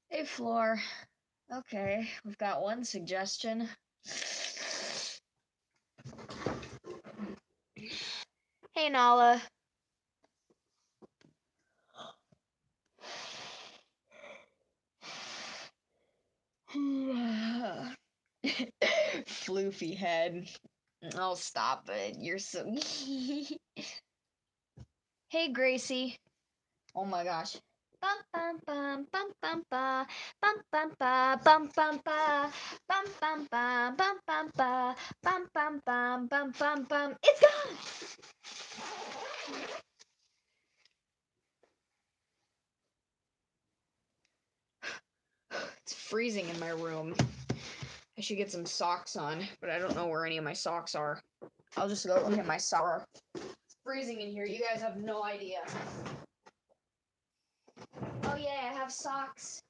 Hey, Floor. Okay, we've got one suggestion. Hey, Nala. Floofy head. Oh, stop it. You're so. Hey, Gracie. Oh my gosh. Bum bum bum bum bum ba bum bum ba bum bum ba bum bum ba bum bum ba bum bum bum bum bum bum. It's gone. It's freezing in my room. I should get some socks on, but I don't know where any of my socks are. I'll just go look at my sock. It's freezing in here. You guys have no idea. Oh yeah, I have socks.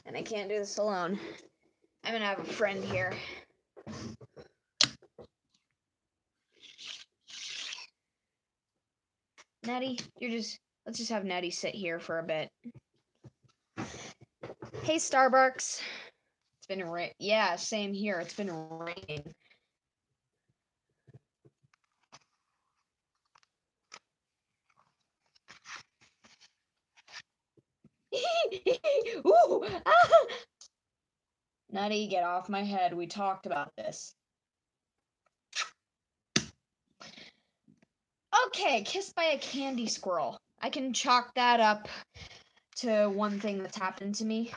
And I can't do this alone. I'm gonna have a friend here. Nettie, let's just have Nettie sit here for a bit. Hey, Starbucks. It's been yeah, same here. It's been raining. Ooh! Ah! Nettie, get off my head. We talked about this. Okay, kissed by a candy squirrel. I can chalk that up to one thing that's happened to me.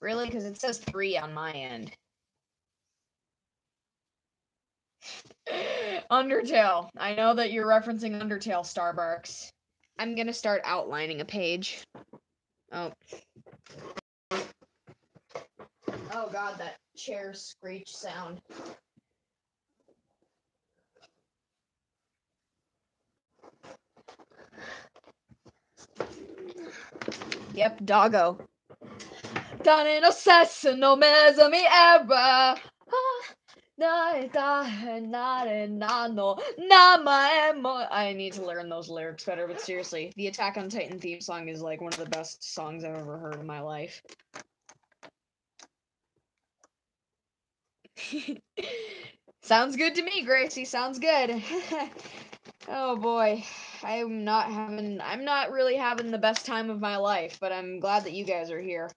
Really? Because it says 3 on my end. Undertale. I know that you're referencing Undertale, Starbucks. I'm gonna start outlining a page. Oh. Oh god, that chair screech sound. Yep, doggo. Done no sense, no mesami era. I need to learn those lyrics better, but seriously, the Attack on Titan theme song is like one of the best songs I've ever heard in my life. Sounds good to me, Gracie. Sounds good. Oh boy. I'm not really having the best time of my life, but I'm glad that you guys are here.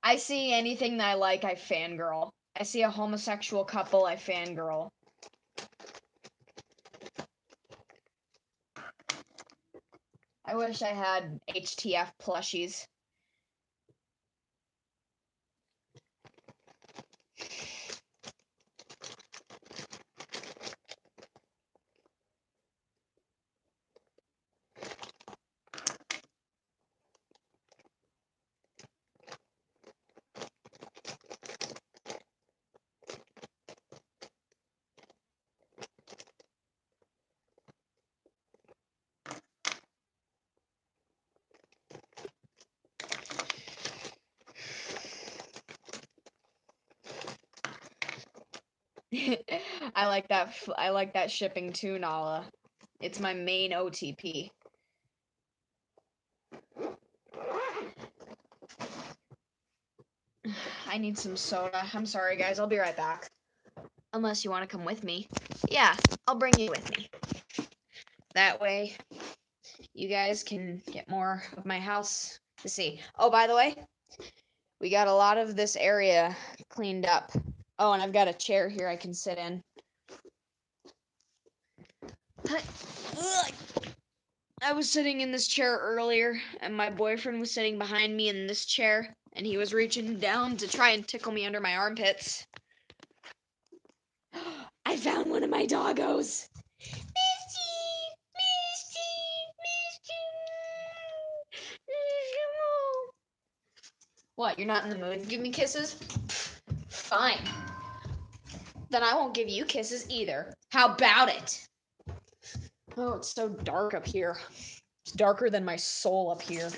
I see anything that I like, I fangirl. I see a homosexual couple, I fangirl. I wish I had HTF plushies. I like that shipping too, Nala. It's my main OTP. I need some soda. I'm sorry, guys. I'll be right back. Unless you want to come with me. Yeah, I'll bring you with me. That way, you guys can get more of my house to see. Oh, by the way, we got a lot of this area cleaned up. Oh, and I've got a chair here I can sit in. I was sitting in this chair earlier, and my boyfriend was sitting behind me in this chair, and he was reaching down to try and tickle me under my armpits. I found one of my my doggos. Misty, Misty. What, you're not in the mood to give me kisses? Fine. Then I won't give you kisses either. How about it? Oh, it's so dark up here. It's darker than my soul up here.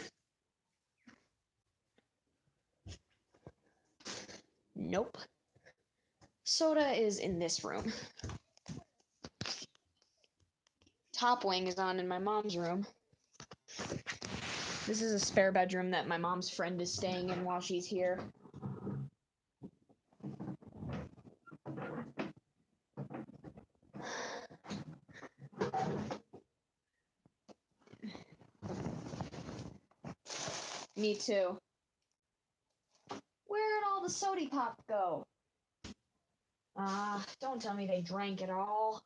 Nope. Soda is in this room. Top wing is on in my mom's room. This is a spare bedroom that my mom's friend is staying in while she's here. Me too. Where'd all the sody pop go? Don't tell me they drank it all.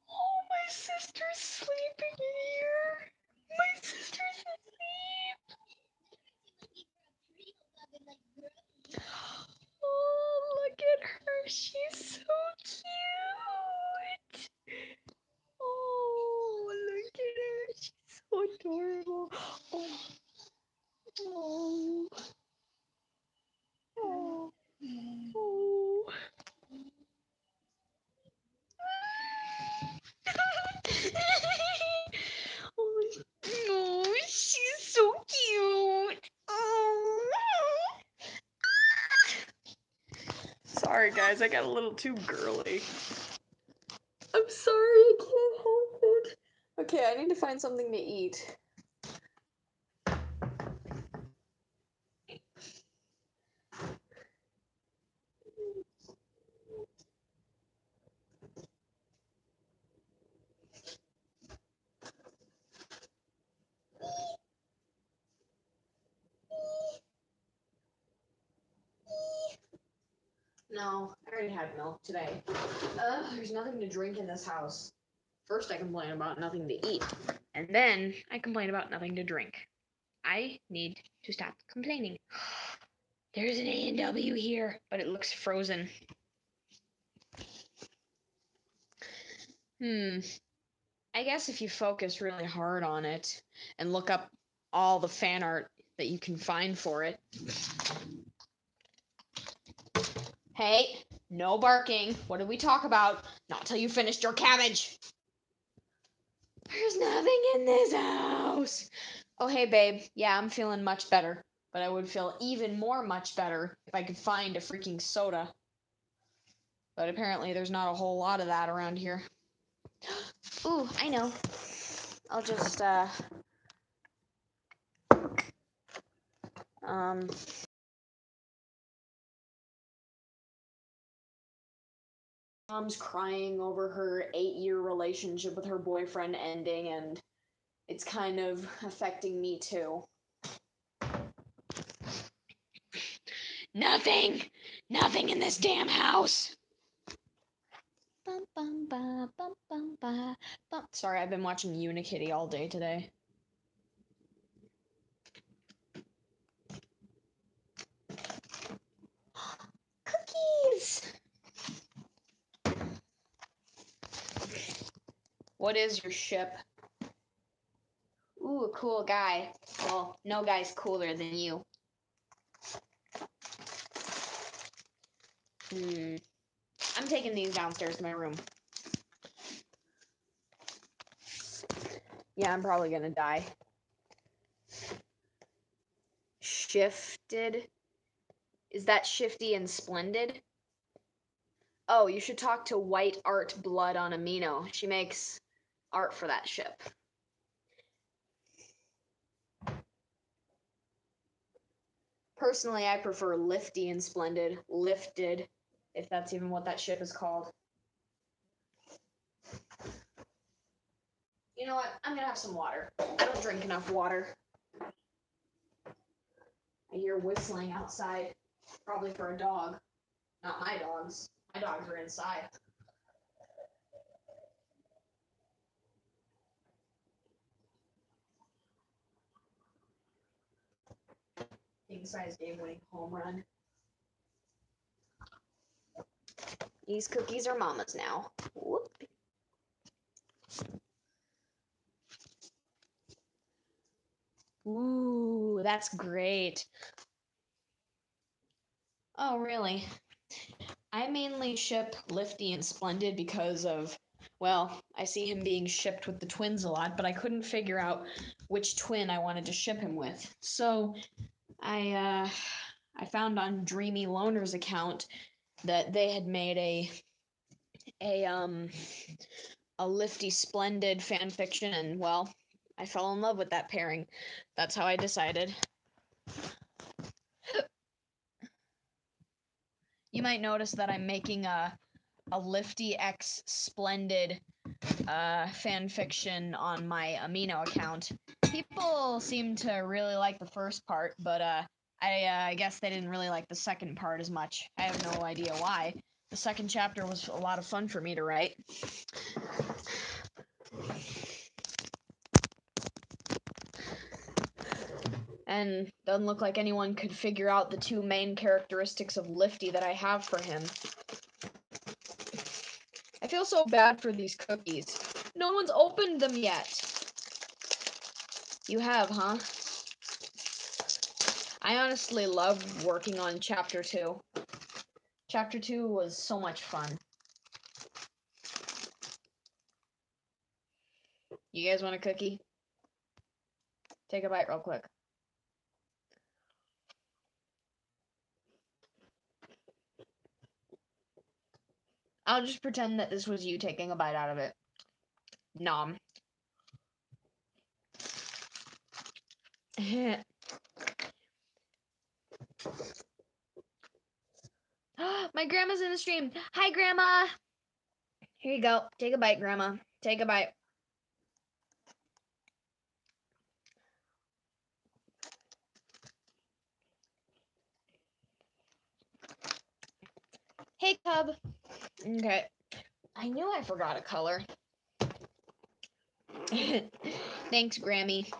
Oh, my sister's sleeping in here. My sister's asleep. Oh, look at her. She's so cute. Oh, look at her. She's so adorable. Oh. Oh. Oh. Oh. Oh, she's so cute. Oh. Sorry, guys, I got a little too girly. I'm sorry, I can't help it. Okay, I need to find something to eat. No, I already had milk today. There's nothing to drink in this house. First, I complain about nothing to eat, and then I complain about nothing to drink. I need to stop complaining. There's an A&W here, but it looks frozen. I guess if you focus really hard on it and look up all the fan art that you can find for it. Hey, no barking. What did we talk about? Not till you finished your cabbage. There's nothing in this house. Oh, hey, babe. Yeah, I'm feeling much better. But I would feel even more much better if I could find a freaking soda. But apparently there's not a whole lot of that around here. Ooh, I know. I'll just, Mom's crying over her 8-year relationship with her boyfriend ending, and it's kind of affecting me too. Nothing in this damn house. Sorry, I've been watching Unikitty all day today. Cookies! What is your ship? Ooh, a cool guy. Well, no guy's cooler than you. I'm taking these downstairs to my room. Yeah, I'm probably gonna die. Shifted? Is that Shifty and Splendid? Oh, you should talk to White Art Blood on Amino. She makes art for that ship. Personally, I prefer Lifty and Splendid. Lifted, if that's even what that ship is called. You know what? I'm gonna have some water. I don't drink enough water. I hear whistling outside. Probably for a dog. Not my dogs. My dogs are inside. King-size game-winning home run. These cookies are Mama's now. Whoop. Ooh, that's great. Oh, really? I mainly ship Lifty and Splendid because of, well, I see him being shipped with the twins a lot, but I couldn't figure out which twin I wanted to ship him with. So I found on Dreamy Loner's account that they had made a Lifty Splendid fan fiction, and well, I fell in love with that pairing. That's how I decided. You might notice that I'm making a Lifty X Splendid fan fiction on my Amino account. People seem to really like the first part, but I guess they didn't really like the second part as much. I have no idea why. The second chapter was a lot of fun for me to write. And doesn't look like anyone could figure out the two main characteristics of Lifty that I have for him. I feel so bad for these cookies. No one's opened them yet. You have, huh? I honestly love working on Chapter 2. Chapter 2 was so much fun. You guys want a cookie? Take a bite real quick. I'll just pretend that this was you taking a bite out of it. Nom. My grandma's in the stream. Hi, Grandma. Here you go. Take a bite, Grandma. Take a bite. Hey, Cub. Okay. I knew I forgot a color. Thanks, Grammy.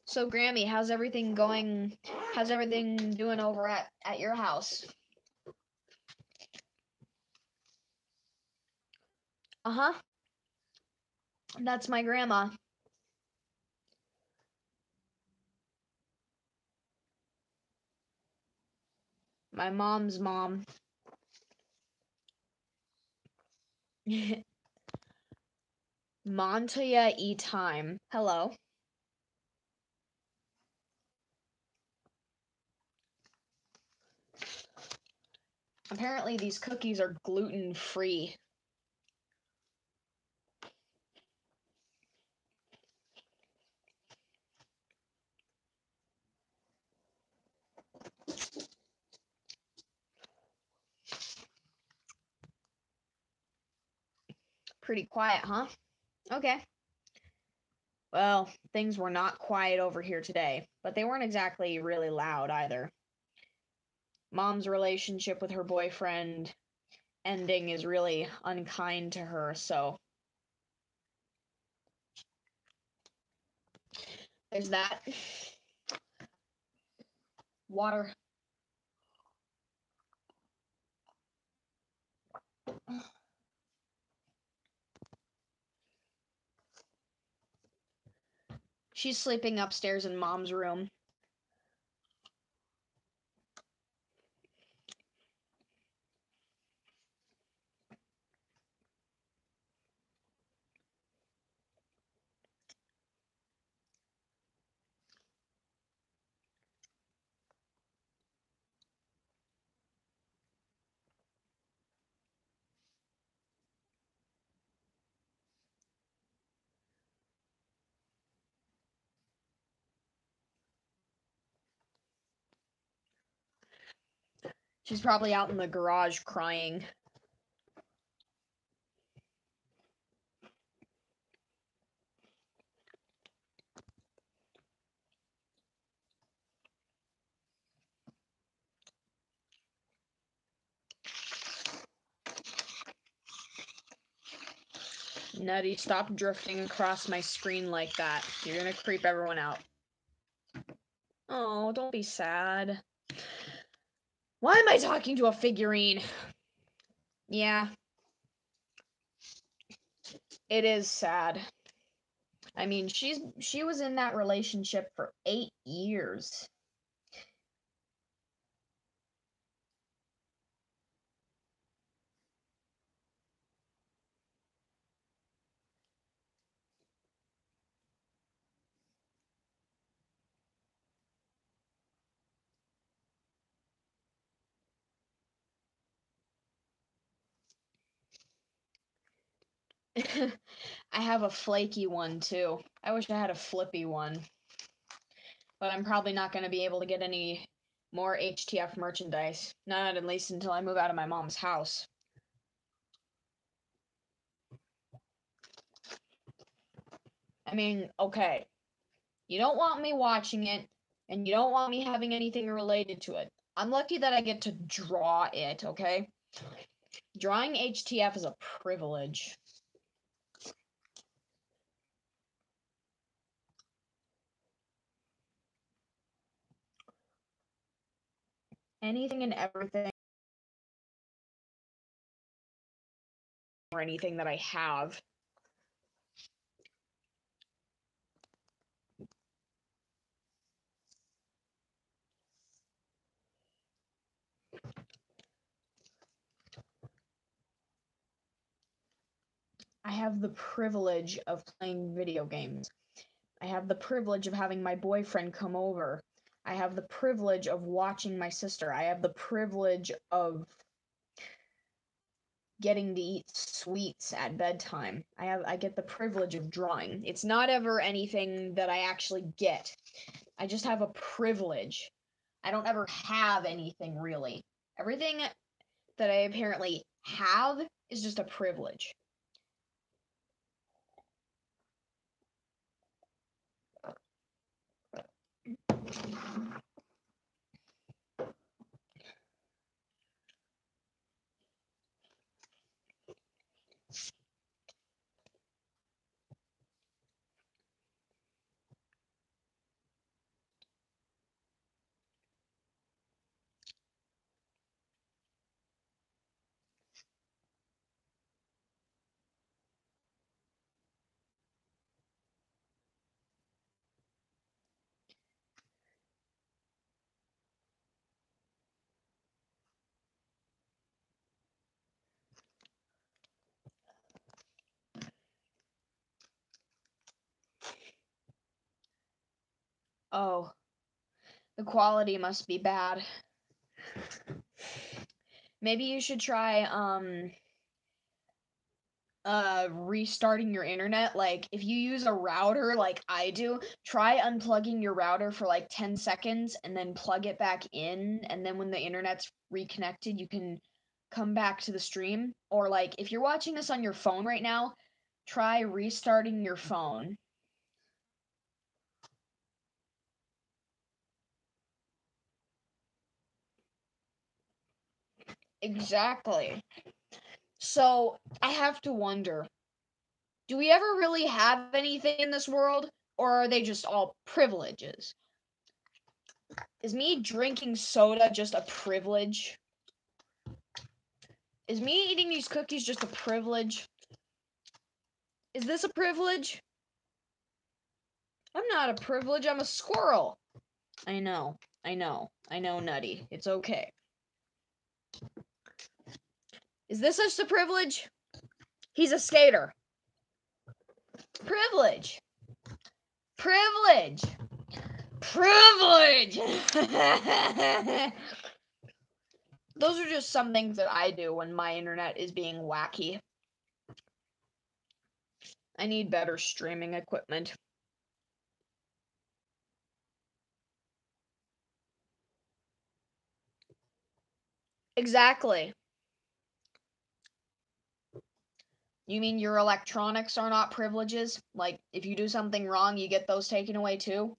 So, Grammy, how's everything going? How's everything doing over at your house? Uh-huh. That's my grandma. My mom's mom. Montoya E-Time. Hello. Apparently these cookies are gluten-free. Pretty quiet, huh? Okay. Well, things were not quiet over here today, but they weren't exactly really loud either. Mom's relationship with her boyfriend ending is really unkind to her, so there's that. Water. She's sleeping upstairs in Mom's room. She's probably out in the garage crying. Nutty, stop drifting across my screen like that. You're gonna creep everyone out. Oh, don't be sad. Why am I talking to a figurine? Yeah. It is sad. I mean, she was in that relationship for 8 years. I have a flaky one too. I wish I had a flippy one. But I'm probably not going to be able to get any more HTF merchandise. Not at least until I move out of my mom's house. I mean, okay. You don't want me watching it, and you don't want me having anything related to it. I'm lucky that I get to draw it, okay? Drawing HTF is a privilege. Anything and everything, or anything that I have. I have the privilege of playing video games. I have the privilege of having my boyfriend come over. I have the privilege of watching my sister. I have the privilege of getting to eat sweets at bedtime. I get the privilege of drawing. It's not ever anything that I actually get. I just have a privilege. I don't ever have anything really. Everything that I apparently have is just a privilege. Oh, the quality must be bad. Maybe you should try restarting your internet. Like if you use a router like I do, try unplugging your router for like 10 seconds and then plug it back in, and then when the internet's reconnected you can come back to the stream. Or like if you're watching this on your phone right now, try restarting your phone. Exactly. So I have to wonder, do we ever really have anything in this world, or are they just all privileges? Is me drinking soda just a privilege? Is me eating these cookies just a privilege? Is this a privilege? I'm not a privilege, I'm a squirrel. I know, Nutty. It's okay. Is this just a privilege? He's a skater. Privilege. Privilege. Privilege! Those are just some things that I do when my internet is being wacky. I need better streaming equipment. Exactly. You mean your electronics are not privileges? Like, if you do something wrong, you get those taken away too?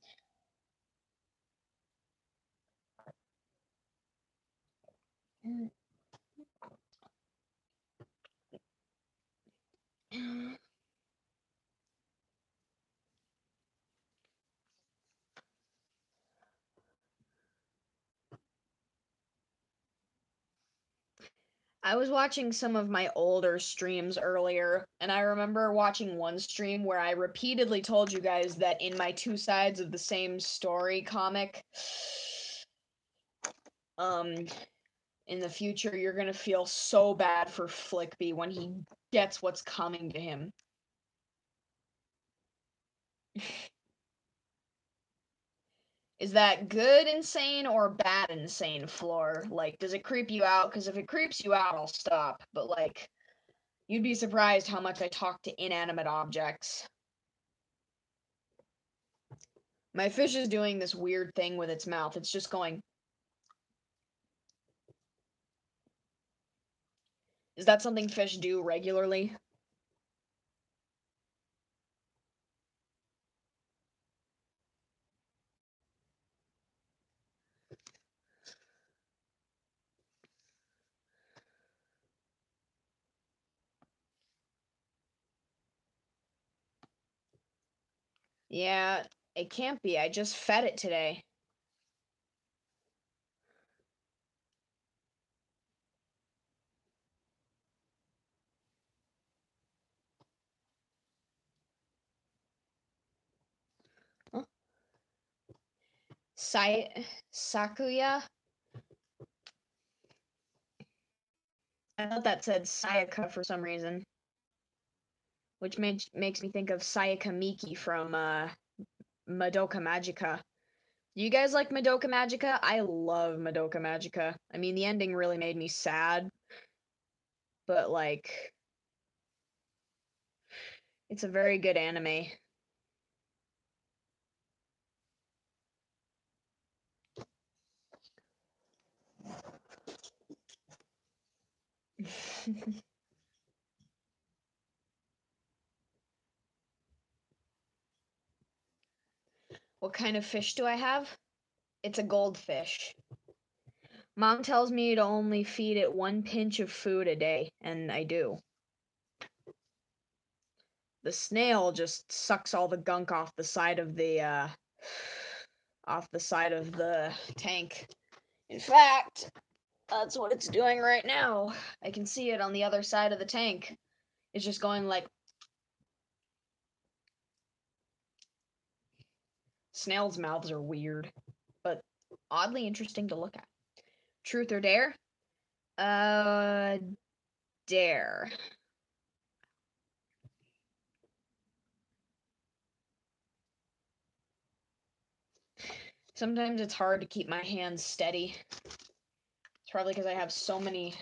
I was watching some of my older streams earlier, and I remember watching one stream where I repeatedly told you guys that in my Two Sides of the Same Story comic, in the future, you're gonna feel so bad for Flickby when he gets what's coming to him. Is that good insane or bad insane, Floor? Like, does it creep you out? Because if it creeps you out, I'll stop. But, like, you'd be surprised how much I talk to inanimate objects. My fish is doing this weird thing with its mouth. It's just going. Is that something fish do regularly? Yeah, it can't be. I just fed it today. Huh? Sakuya? I thought that said Sayaka for some reason. Which makes me think of Sayaka Miki from Madoka Magica. Do you guys like Madoka Magica? I love Madoka Magica. I mean, the ending really made me sad, but like, it's a very good anime. What kind of fish do I have? It's a goldfish. Mom tells me to only feed it 1 pinch of food a day, and I do. The snail just sucks all the gunk off the side of the tank. In fact, that's what it's doing right now. I can see it on the other side of the tank. It's just going like. Snails' mouths are weird, but oddly interesting to look at. Truth or dare? Dare. Sometimes it's hard to keep my hands steady. It's probably because I have so many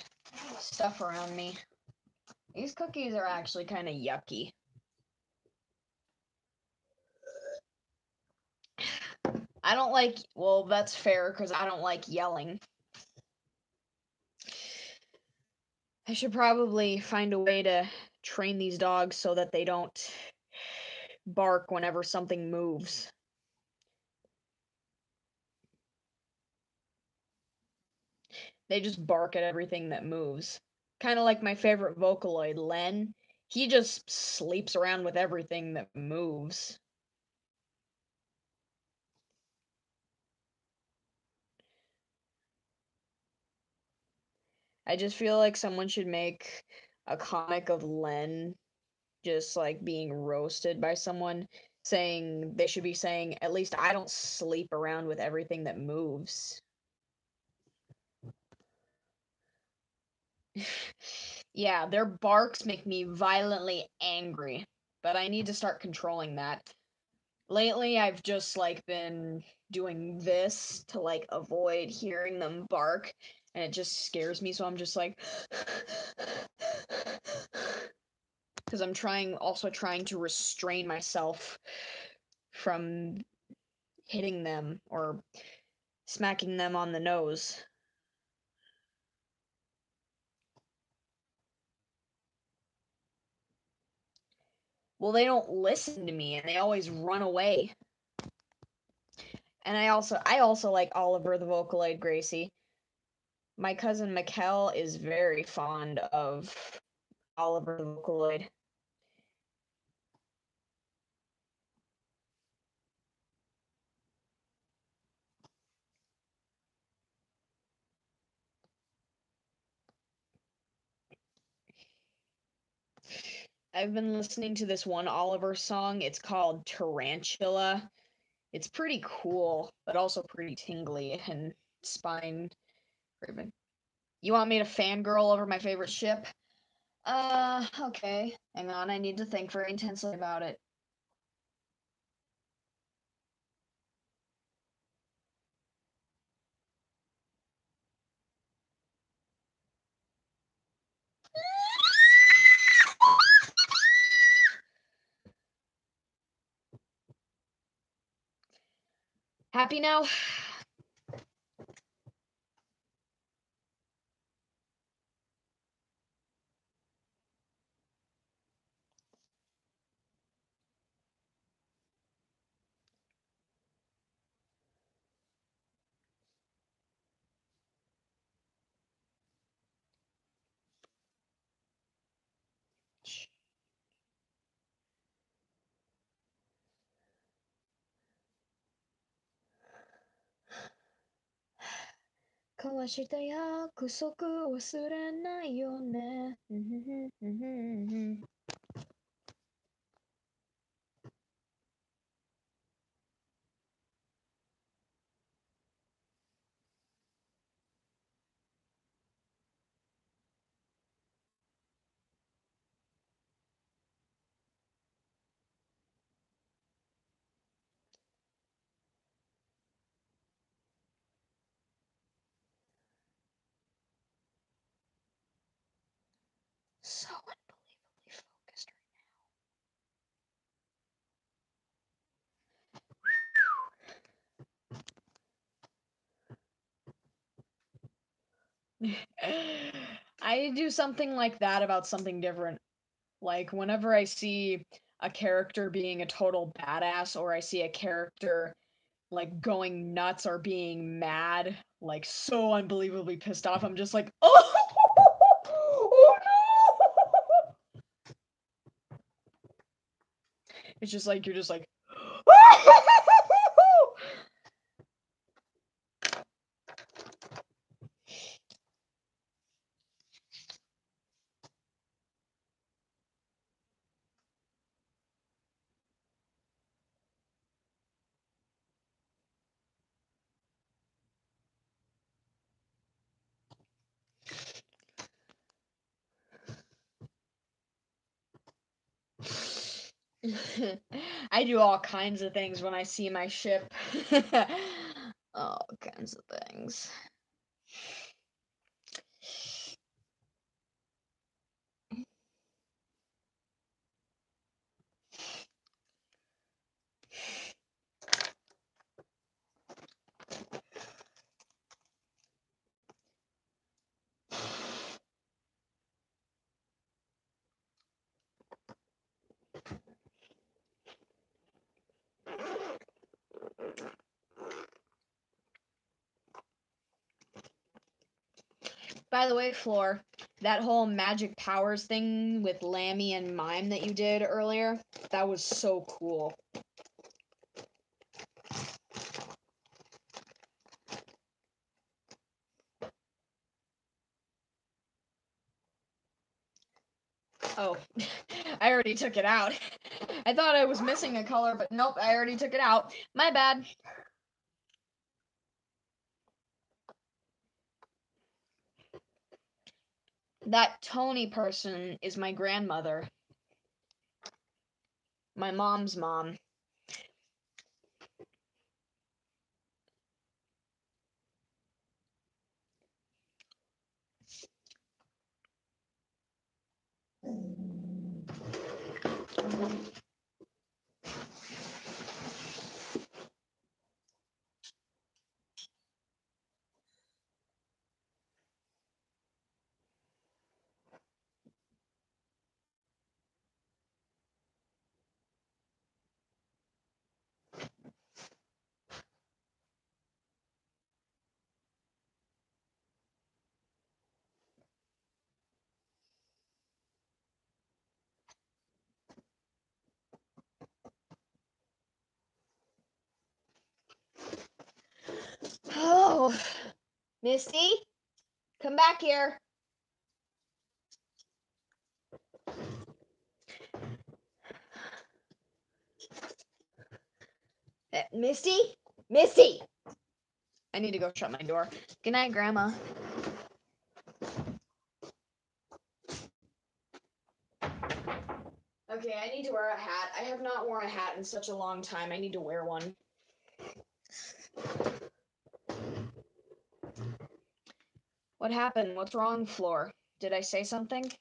stuff around me. These cookies are actually kind of yucky. I don't like, well, that's fair because I don't like yelling. I should probably find a way to train these dogs so that they don't bark whenever something moves. They just bark at everything that moves. Kind of like my favorite Vocaloid, Len. He just sleeps around with everything that moves. I just feel like someone should make a comic of Len just like being roasted by someone saying they should be saying, at least I don't sleep around with everything that moves. Yeah, their barks make me violently angry, but I need to start controlling that. Lately, I've just like been doing this to like avoid hearing them bark, and it just scares me, so I'm just like because I'm trying to restrain myself from hitting them or smacking them on the nose. Well, they don't listen to me and they always run away. And I also like Oliver the Vocaloid Gracie. My cousin Mikkel is very fond of Oliver the Vocaloid. I've been listening to this one Oliver song. It's called Tarantula. It's pretty cool, but also pretty tingly and spine driven. You want me to fangirl over my favorite ship? Okay. Hang on, I need to think very intensely about it. Happy now? So unbelievably focused. I do something like that about something different. Like whenever I see a character being a total badass or I see a character like going nuts or being mad, like so unbelievably pissed off, I'm just like, oh, oh no! It's just like you're just like, I do all kinds of things when I see my ship. All kinds of things. By the way, Floor, that whole magic powers thing with Lammy and Mime that you did earlier, that was so cool. Oh, I already took it out. I thought I was missing a color, but nope, I already took it out. My bad. That Tony person is my grandmother. My mom's mom. Oh, Misty, come back here. Misty? Misty! I need to go shut my door. Good night, Grandma. Okay, I need to wear a hat. I have not worn a hat in such a long time. I need to wear one. What happened? What's wrong, Floor? Did I say something?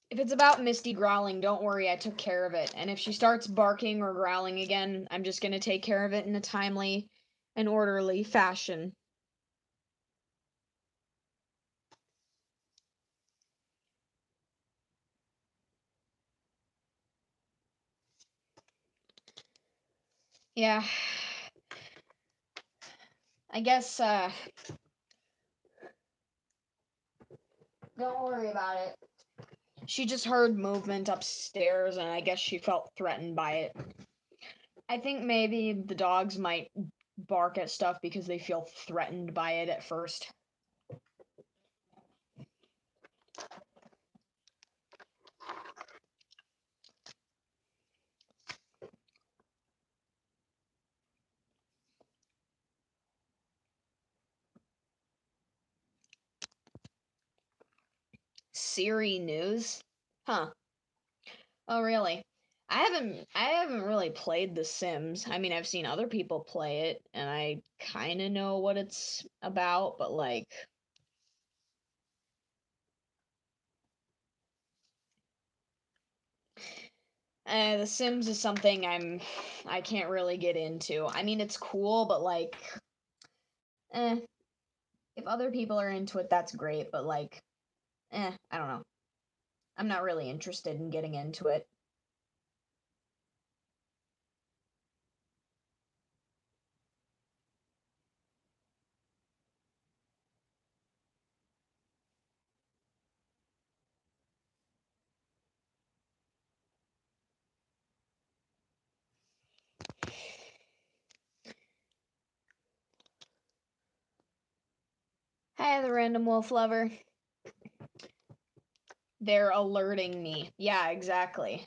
If it's about Misty growling, don't worry, I took care of it. And if she starts barking or growling again, I'm just gonna take care of it in a timely and orderly fashion. Yeah. I guess, don't worry about it. She just heard movement upstairs, and I guess she felt threatened by it. I think maybe the dogs might bark at stuff because they feel threatened by it at first. Siri News? Huh. Oh, really? I haven't really played The Sims. I mean, I've seen other people play it and I kind of know what it's about, but like The Sims is something I can't really get into. I mean, it's cool, but like eh, if other people are into it, that's great, but like I don't know. I'm not really interested in getting into it. Hi, the random wolf lover. They're alerting me. Yeah, exactly.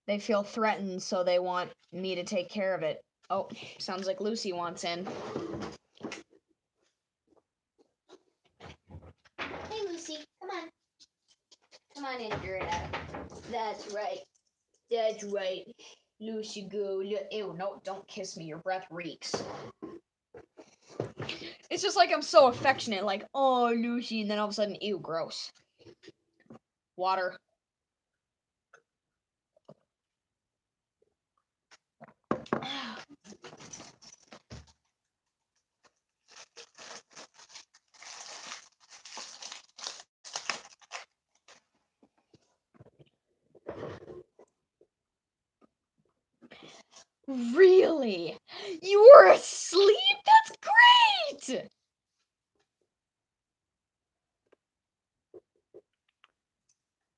They feel threatened, so they want me to take care of it. Oh, sounds like Lucy wants in. Hey, Lucy, come on. Come on in, Greta. That's right. That's right. Lucy, go. Ew, no, don't kiss me. Your breath reeks. It's just like I'm so affectionate, like, oh, Lucy, and then all of a sudden, ew, gross. Water. Really? You were asleep? That's great!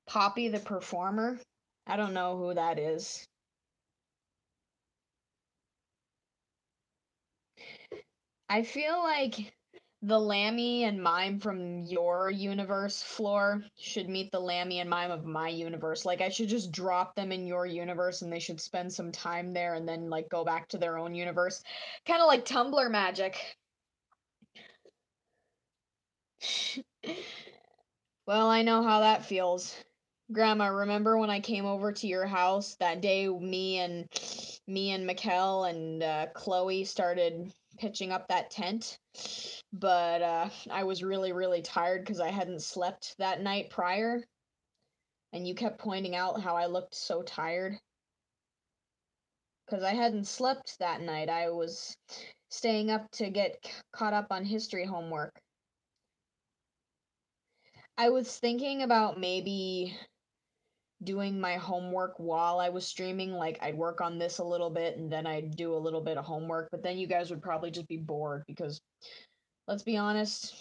Poppy the Performer? I don't know who that is. I feel like the Lammy and Mime from your universe, Floor, should meet the Lammy and Mime of my universe. Like, I should just drop them in your universe and they should spend some time there and then, like, go back to their own universe. Kind of like Tumblr magic. Well, I know how that feels. Grandma, remember when I came over to your house that day me and Mikkel and Chloe started pitching up that tent? But I was really, really tired because I hadn't slept that night prior, and you kept pointing out how I looked so tired. Because I hadn't slept that night. I was staying up to get caught up on history homework. I was thinking about maybe doing my homework while I was streaming. Like, I'd work on this a little bit and then I'd do a little bit of homework, but then you guys would probably just be bored because, let's be honest,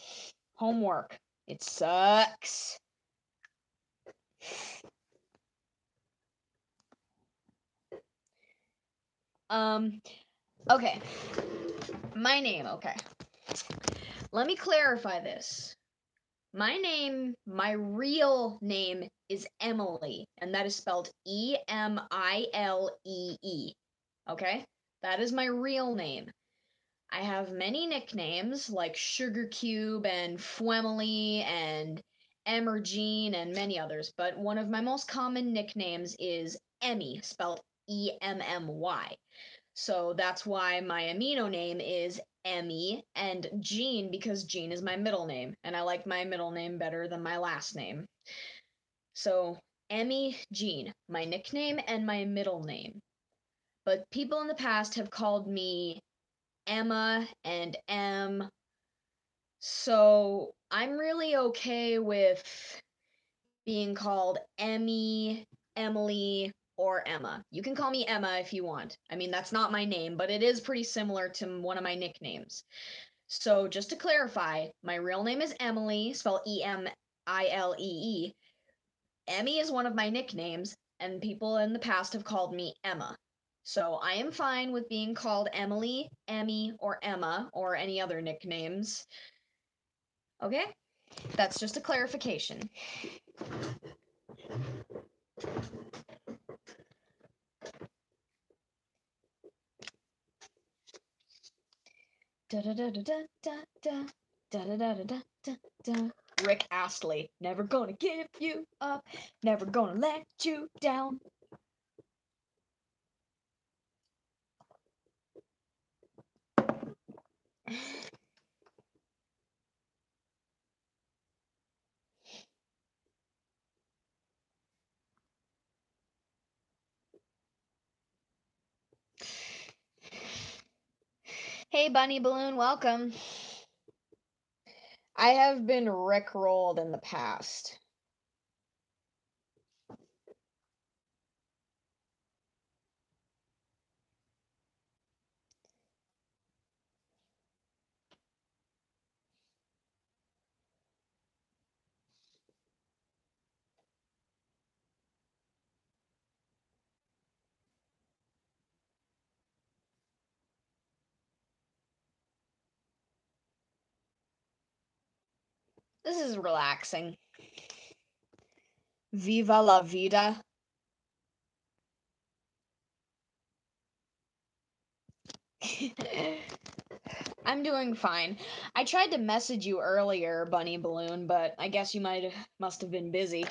homework, it sucks. Um, okay. My name, okay. let me clarify this. My real name is Emily, and that is spelled Emilee. Okay? That is my real name. I have many nicknames like Sugar Cube and Fwemily and Emergene and many others, but one of my most common nicknames is Emmy, spelled Emmy. So that's why my amino name is Emmy, and Jean because Jean is my middle name, and I like my middle name better than my last name. So Emmy Jean, my nickname and my middle name. But people in the past have called me Emma and M. So I'm really okay with being called Emmy, Emily, or Emma. You can call me Emma if you want. I mean, that's not my name, but it is pretty similar to one of my nicknames. So just to clarify, my real name is Emily, spelled Emilee. Emmy is one of my nicknames, and people in the past have called me Emma. So I am fine with being called Emily, Emmy, or Emma, or any other nicknames. Okay? That's just a clarification. Rick Astley, never gonna give you up, never gonna let you down. Hey, Bunny Balloon, welcome. I have been rickrolled in the past. This is relaxing. Viva la vida. I'm doing fine. I tried to message you earlier, Bunny Balloon, but I guess you must have been busy.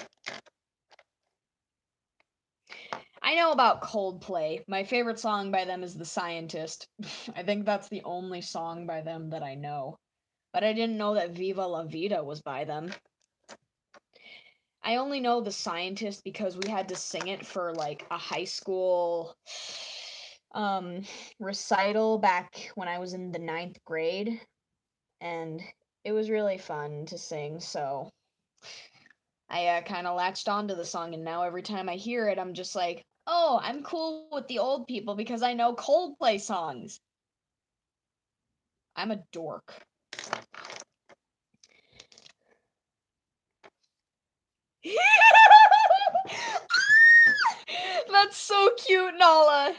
I know about Coldplay. My favorite song by them is The Scientist. I think that's the only song by them that I know. But I didn't know that Viva la Vida was by them. I only know The Scientist because we had to sing it for like a high school recital back when I was in the 9th grade, and it was really fun to sing, so I kind of latched onto the song, and now every time I hear it, I'm just like, oh, I'm cool with the old people because I know Coldplay songs. I'm a dork. That's so cute, Nala.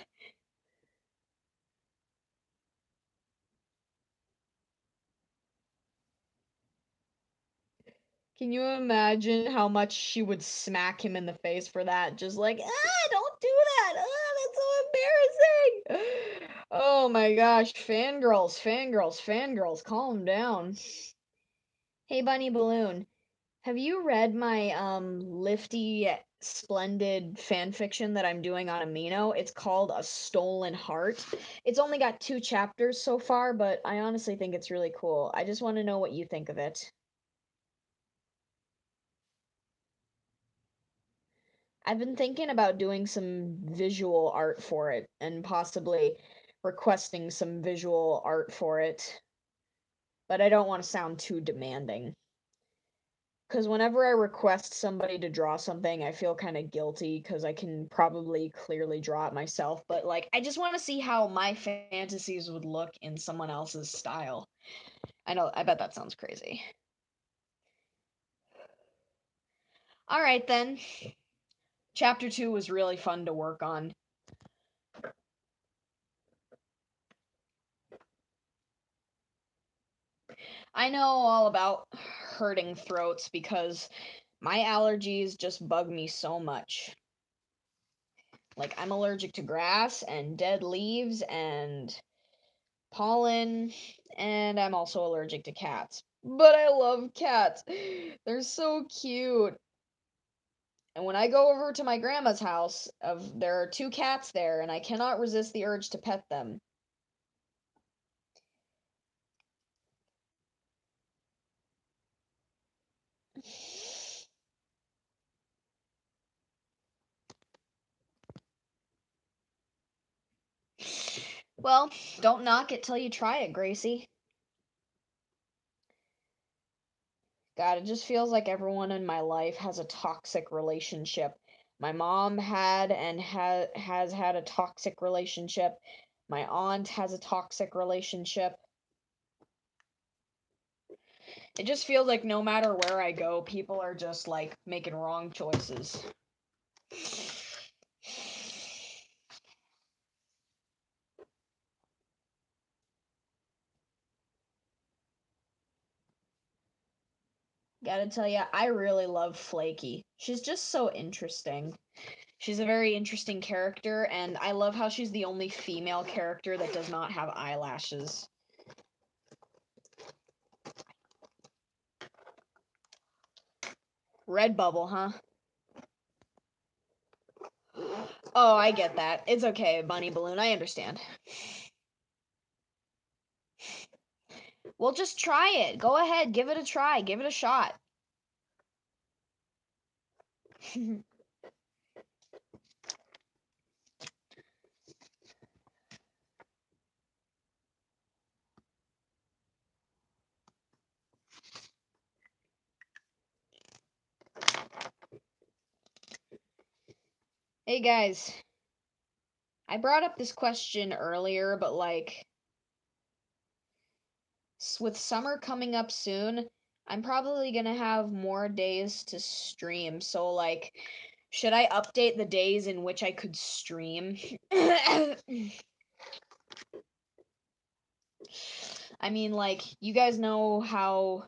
Can you imagine how much she would smack him in the face for that? Just like, don't do that. That's so embarrassing. Oh my gosh, fangirls, calm down. Hey, Bunny Balloon, have you read my lifty, splendid fan fiction that I'm doing on Amino? It's called A Stolen Heart. It's only got 2 chapters so far, but I honestly think it's really cool. I just want to know what you think of it. I've been thinking about doing some visual art for it and possibly requesting some visual art for it, but I don't want to sound too demanding. Because whenever I request somebody to draw something, I feel kind of guilty because I can probably clearly draw it myself, but like, I just want to see how my fantasies would look in someone else's style. I know, I bet that sounds crazy. Alright then. Chapter 2 was really fun to work on. I know all about hurting throats because my allergies just bug me so much. Like, I'm allergic to grass and dead leaves and pollen, and I'm also allergic to cats. But I love cats. They're so cute. And when I go over to my grandma's house, there are two cats there, and I cannot resist the urge to pet them. Well, don't knock it till you try it, Gracie. God, it just feels like everyone in my life has a toxic relationship. My mom had and has had a toxic relationship. My aunt has a toxic relationship. It just feels like no matter where I go, people are just like making wrong choices. Gotta tell ya, I really love Flaky. She's just so interesting. She's a very interesting character, and I love how she's the only female character that does not have eyelashes. Redbubble, huh? Oh, I get that. It's okay, Bunny Balloon. I understand. Well, just try it. Go ahead. Give it a try. Give it a shot. Hey, guys. I brought up this question earlier, but like, with summer coming up soon, I'm probably gonna have more days to stream. So, like, should I update the days in which I could stream? I mean, like, you guys know how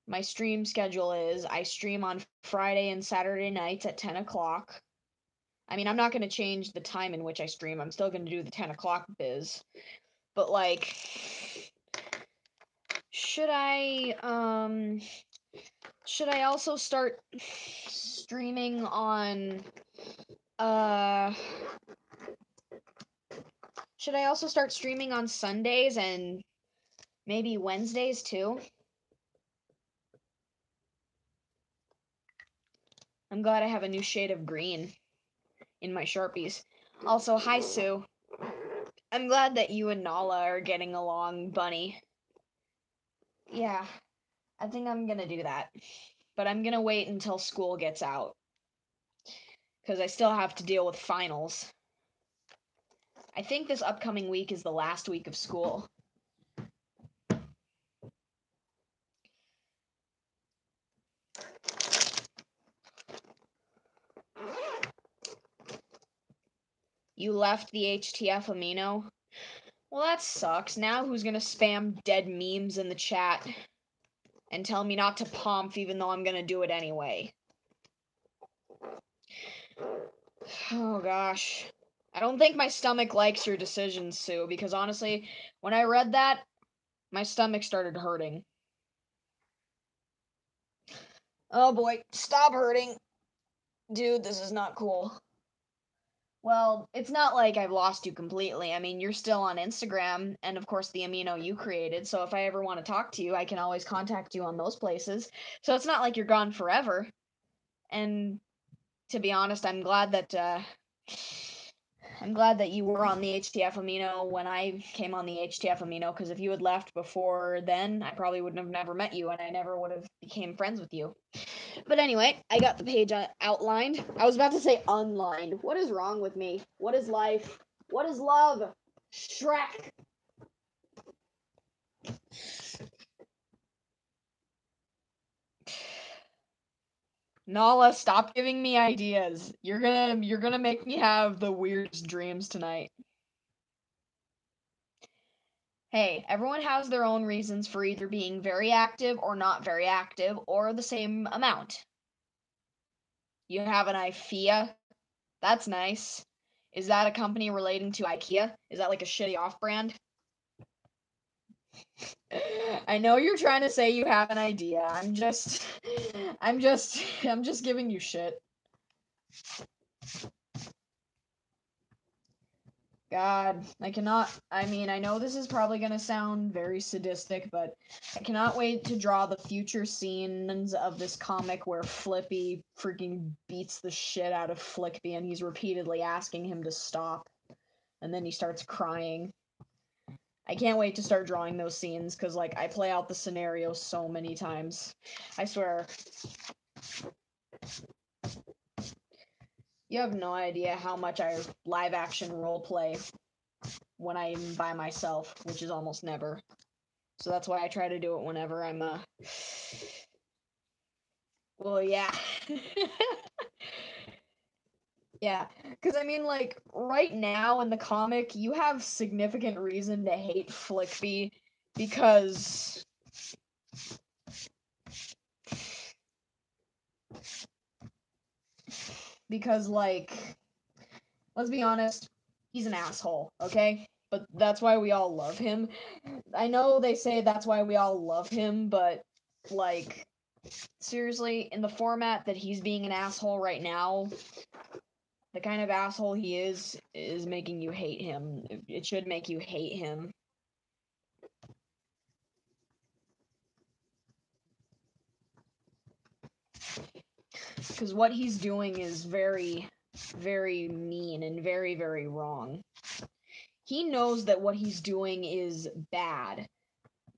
my stream schedule is. I stream on Friday and Saturday nights at 10 o'clock. I mean, I'm not going to change the time in which I stream. I'm still going to do the 10 o'clock biz. But, like, should I also start streaming on, should I also start streaming on Sundays and maybe Wednesdays too? I'm glad I have a new shade of green in my Sharpies. Also, hi Sue. I'm glad that you and Nala are getting along, Bunny. Yeah, I think I'm gonna do that. But I'm gonna wait until school gets out. Because I still have to deal with finals. I think this upcoming week is the last week of school. You left the HTF amino? Well, that sucks. Now who's gonna spam dead memes in the chat and tell me not to pomp even though I'm gonna do it anyway? Oh gosh. I don't think my stomach likes your decisions, Sue, because honestly, when I read that, my stomach started hurting. Oh boy, stop hurting. Dude, this is not cool. Well, it's not like I've lost you completely. I mean, you're still on Instagram and, of course, the amino you created. So if I ever want to talk to you, I can always contact you on those places. So it's not like you're gone forever. And to be honest, I'm glad that you were on the HTF amino when I came on the HTF amino. Because if you had left before then, I probably wouldn't have never met you, and I never would have became friends with you. But anyway, I got the page outlined. I was about to say unlined. What is wrong with me? What is life? What is love? Shrek. Nala, stop giving me ideas. You're gonna make me have the weirdest dreams tonight. Hey, everyone has their own reasons for either being very active or not very active, or the same amount. You have an IFEA? That's nice. Is that a company relating to IKEA? Is that like a shitty off-brand? I know you're trying to say you have an idea. I'm just giving you shit. God, I mean, I know this is probably gonna sound very sadistic, but I cannot wait to draw the future scenes of this comic where Flippy freaking beats the shit out of Flickby and he's repeatedly asking him to stop. And then he starts crying. I can't wait to start drawing those scenes because, like, I play out the scenario so many times. I swear. You have no idea how much I live action roleplay when I'm by myself, which is almost never. So that's why I try to do it whenever I'm well, yeah. Yeah, because I mean, like, right now in the comic, you have significant reason to hate Flickby because like, let's be honest, he's an asshole, okay? But that's why we all love him. I know they say that's why we all love him, but like, seriously, in the format that he's being an asshole right now, the kind of asshole he is making you hate him. It should make you hate him. Because what he's doing is very, very mean and very, very wrong. He knows that what he's doing is bad,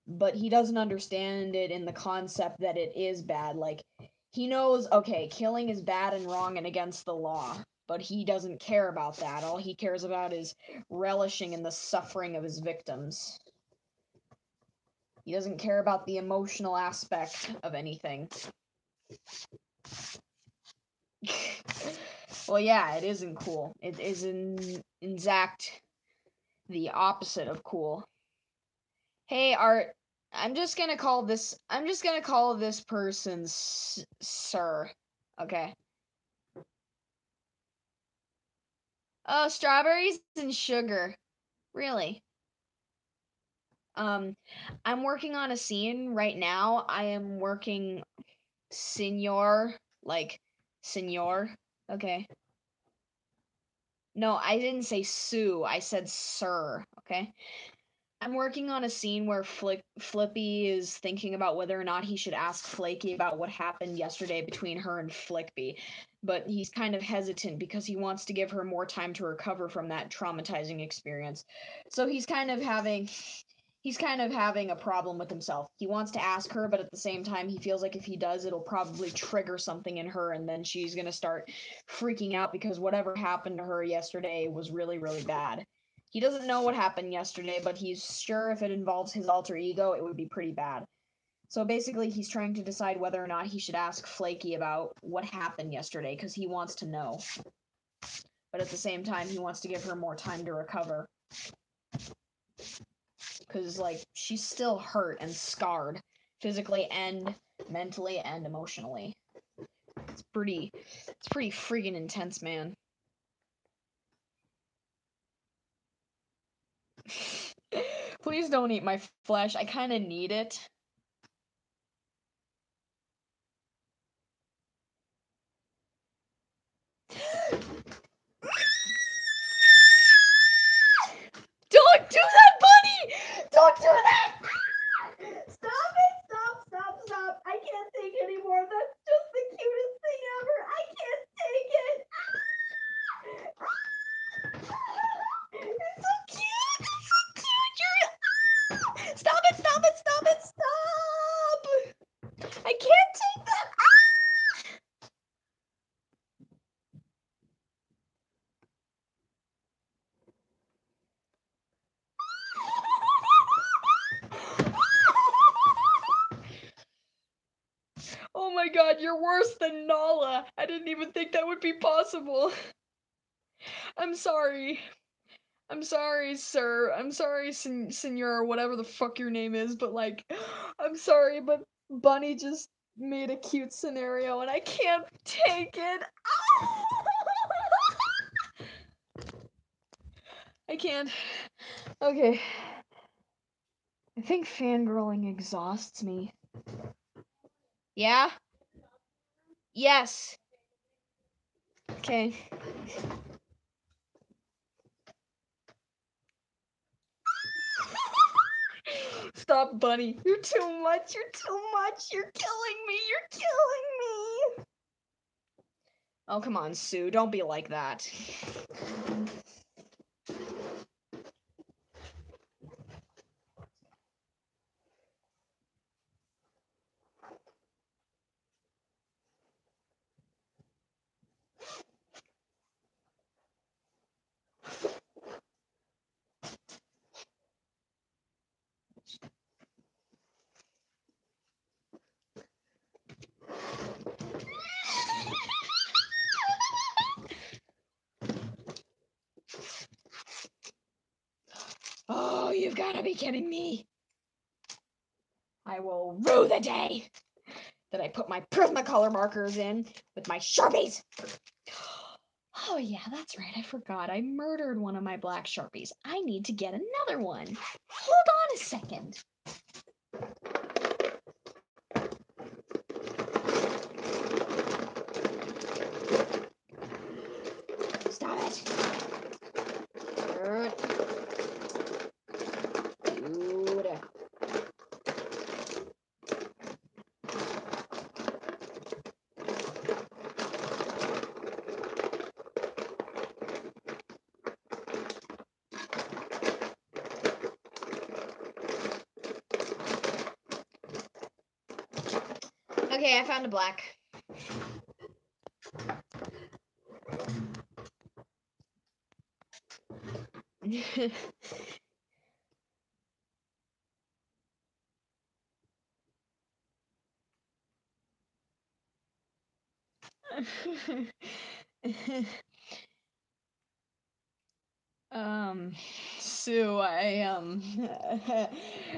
but he doesn't understand it in the concept that it is bad. Like, he knows, okay, killing is bad and wrong and against the law, but he doesn't care about that. All he cares about is relishing in the suffering of his victims. He doesn't care about the emotional aspect of anything. Well, yeah, it isn't cool. It is in exact the opposite of cool. Hey, Art, I'm just gonna call this person Sir. Okay. Oh, strawberries and sugar. Really? Um, I'm working on a scene right now. I am working Senor, like Senor. Okay. No, I didn't say Sue. I said Sir. Okay. I'm working on a scene where Flippy is thinking about whether or not he should ask Flaky about what happened yesterday between her and Flickby, but he's kind of hesitant because he wants to give her more time to recover from that traumatizing experience. So he's kind of having a problem with himself. He wants to ask her, but at the same time he feels like if he does it'll probably trigger something in her and then she's going to start freaking out because whatever happened to her yesterday was really really bad. He doesn't know what happened yesterday, but he's sure if it involves his alter ego, it would be pretty bad. So basically, he's trying to decide whether or not he should ask Flaky about what happened yesterday because he wants to know. But at the same time, he wants to give her more time to recover. Because, like, she's still hurt and scarred, physically and mentally and emotionally. It's pretty freaking intense, man. Please don't eat my flesh. I kind of need it. Don't do that, buddy! Don't do that! Stop it! Stop! I can't take anymore. That's just the cutest thing ever. I can't take it. It's so cute. It's so cute. You're... Stop it! Stop! I can't take that. Oh my god, you're worse than Nala. I didn't even think that would be possible. I'm sorry. I'm sorry, sir. I'm sorry, senor, whatever the fuck your name is, but like, I'm sorry, but Bunny just made a cute scenario and I can't take it. I can't. Okay. I think fangirling exhausts me. Yeah? Yes. Okay. Stop, Bunny. You're too much. You're too much. You're killing me. You're killing me. Oh, come on, Sue. Don't be like that. Oh, you've got to be kidding me. I will rue the day that I put my Prismacolor markers in with my Sharpies. Oh, yeah, that's right. I forgot. I murdered one of my black Sharpies. I need to get another one. Hold on a second. Stop it. Dude. Okay, I found a black. Sue,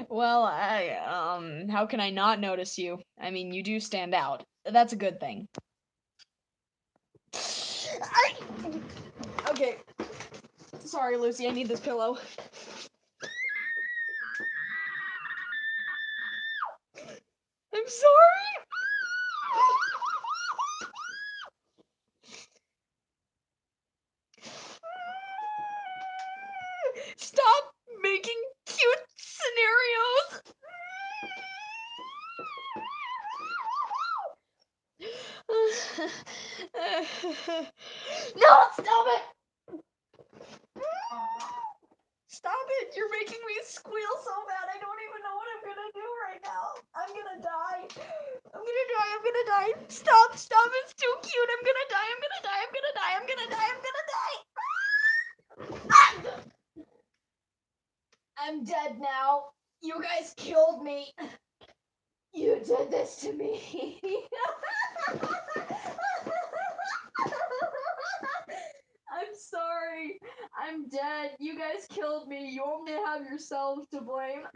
well, how can I not notice you? I mean, you do stand out. That's a good thing. Okay. Sorry, Lucy, I need this pillow. I'm sorry. Stop making cute scenarios. No, stop it. Stop it. You're making me squeal so bad. I don't even know what I'm going to do right now. I'm going to die. I'm going to die. I'm going to die. Stop. Stop. It's too cute. I'm going to die. I'm going to die. I'm going to die. I'm going to die. I'm going to die. I'm dead now. You guys killed me. You did this to me. I'm sorry. I'm dead. You guys killed me. You only have yourselves to blame.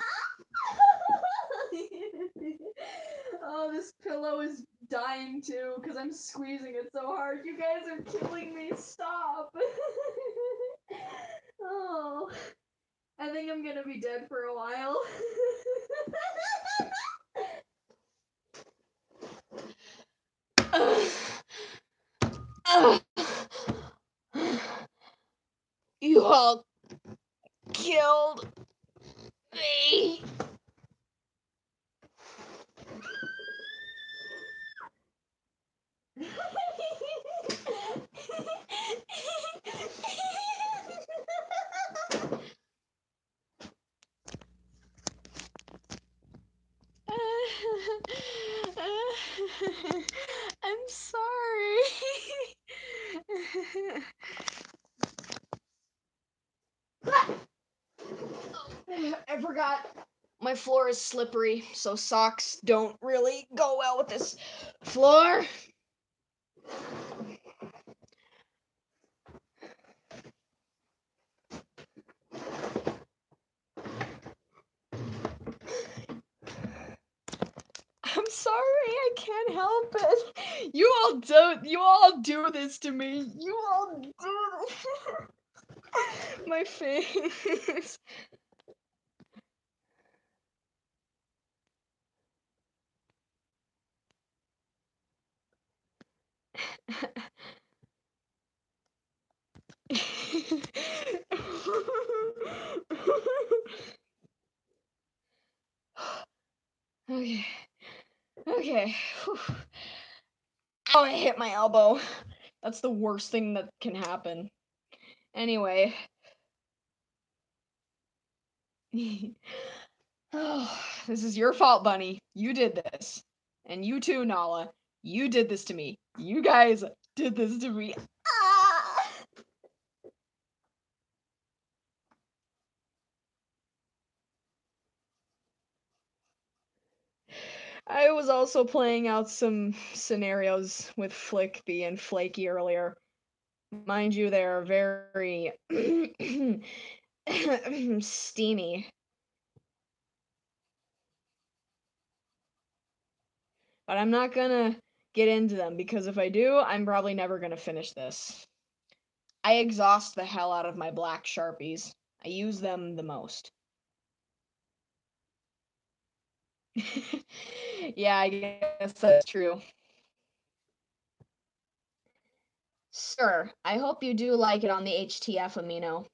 Oh, this pillow is dying too because I'm squeezing it so hard. You guys are killing me. Stop. Oh, I think I'm gonna be dead for a while. You all killed me. I'm sorry. I forgot. My floor is slippery, so socks don't really go well with this floor. can't help it. You all do this to me. You all do this. My face. Okay. Okay. Whew. Oh, I hit my elbow. That's the worst thing that can happen. Anyway. Oh, this is your fault, Bunny. You did this. And you too, Nala. You did this to me. You guys did this to me. Ah! I was also playing out some scenarios with Flickby and Flaky earlier. Mind you, they're very steamy. But I'm not gonna get into them because if I do, I'm probably never gonna finish this. I exhaust the hell out of my black Sharpies. I use them the most. Yeah, I guess that's true. Sir, I hope you do like it on the HTF Amino.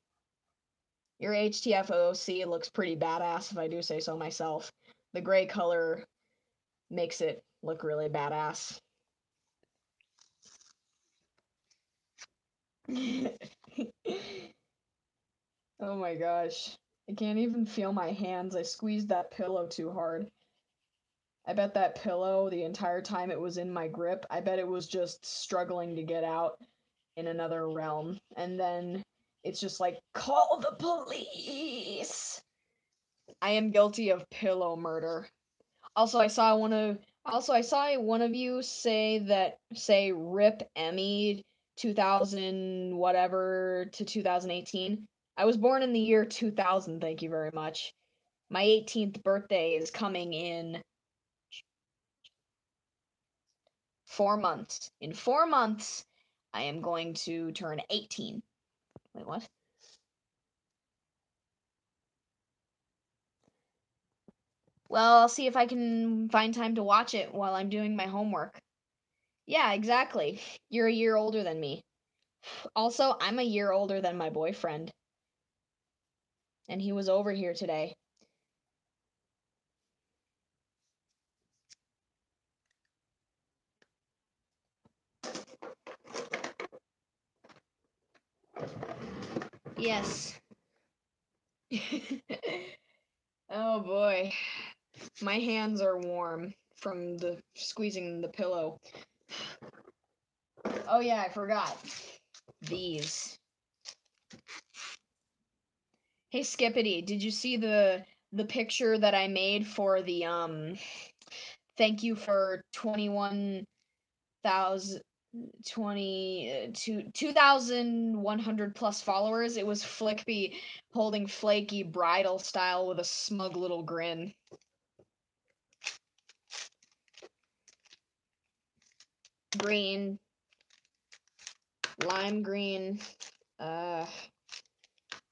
Your HTF OC looks pretty badass if I do say so myself. The gray color makes it look really badass. Oh my gosh. I can't even feel my hands. I squeezed that pillow too hard. I bet that pillow, the entire time it was in my grip, I bet it was just struggling to get out in another realm. And then it's just like, call the police! I am guilty of pillow murder. Also, I saw one of you say rip Emmy 2000 whatever to 2018. I was born in the year 2000, thank you very much. My 18th birthday is coming in 4 months. In 4 months, I am going to turn 18. Wait, what? Well, I'll see if I can find time to watch it while I'm doing my homework. Yeah, exactly. You're a year older than me. Also, I'm a year older than my boyfriend. And he was over here today. Yes. Oh boy. My hands are warm from the squeezing the pillow. Oh yeah, I forgot. These. Hey Skippity, did you see the picture that I made for the thank you for 21,000 2,100 plus followers? It was Flickby holding Flaky bridal style with a smug little grin. Green, lime green,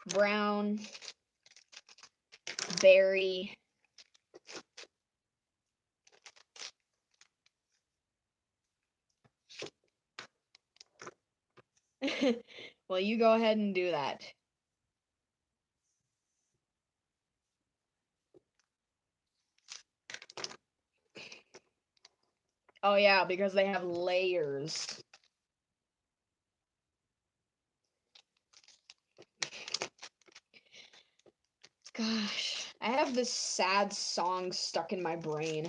brown, berry. Well, you go ahead and do that. Oh yeah, because they have layers. Gosh, I have this sad song stuck in my brain.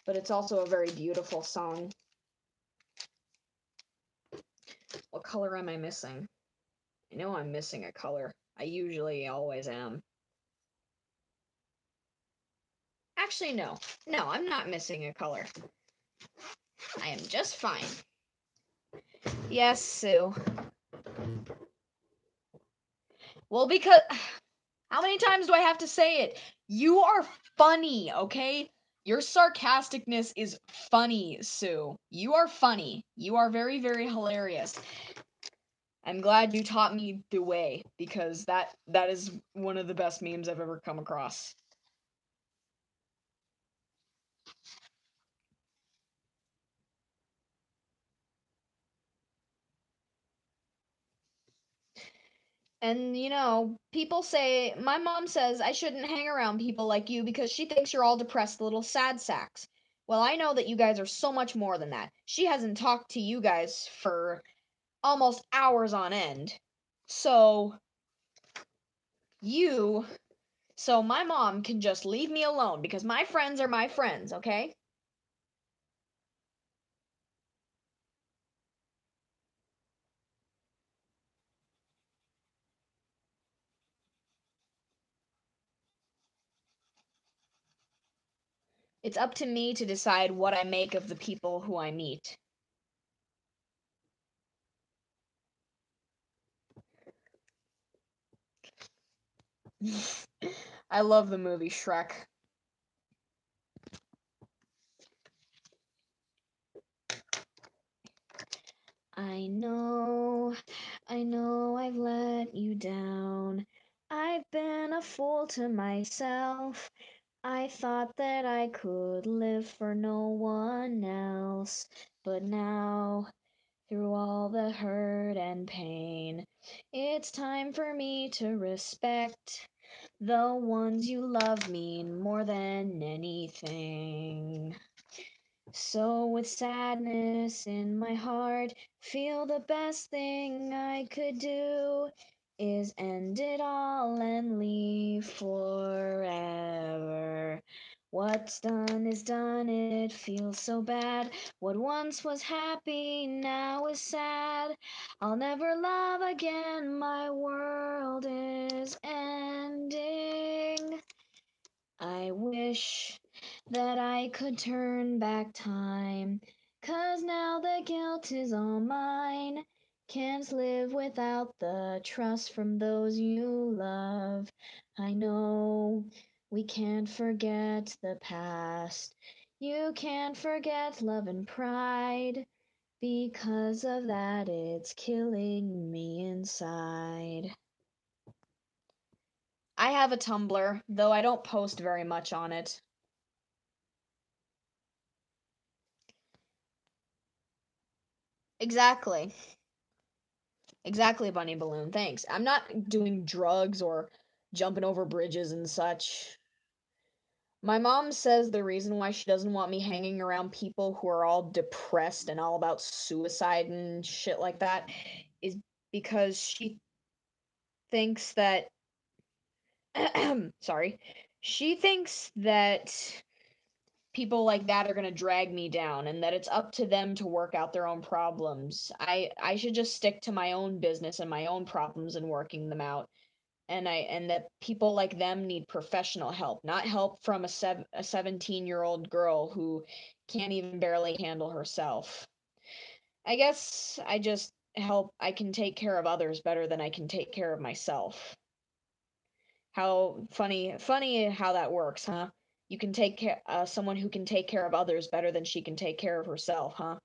But it's also a very beautiful song. What color am I missing? I know I'm missing a color. I usually always am. Actually, no. No, I'm not missing a color. I am just fine. Yes, Sue. Well, because... How many times do I have to say it? You are funny, okay? Your sarcasticness is funny, Sue. You are funny. You are very, very hilarious. I'm glad you taught me the way because that is one of the best memes I've ever come across. And people say my mom says I shouldn't hang around people like you because she thinks you're all depressed little sad sacks. Well, I know that you guys are so much more than that. She hasn't talked to you guys for almost hours on end. So you so my mom can just leave me alone because my friends are my friends, okay? It's up to me to decide what I make of the people who I meet. I love the movie Shrek. I know I've let you down. I've been a fool to myself. I thought that I could live for no one else. But now, through all the hurt and pain, it's time for me to respect the ones you love mean more than anything. So, with sadness in my heart, feel the best thing I could do is end it all and leave forever. What's done is done, it feels so bad. What once was happy now is sad. I'll never love again, my world is ending. I wish that I could turn back time, 'cause now the guilt is all mine. Can't live without the trust from those you love. I know we can't forget the past. You can't forget love and pride. Because of that, it's killing me inside. I have a Tumblr, though I don't post very much on it. Exactly. Exactly, Bunny Balloon. Thanks. I'm not doing drugs or jumping over bridges and such. My mom says the reason why she doesn't want me hanging around people who are all depressed and all about suicide and shit like that is because she thinks that sorry. She thinks that people like that are going to drag me down and that it's up to them to work out their own problems. I should just stick to my own business and my own problems and working them out. And that people like them need professional help, not help from a 17-year-old girl who can't even barely handle herself. I guess I can take care of others better than I can take care of myself. How funny how that works, huh? You can take care someone who can take care of others better than she can take care of herself, huh?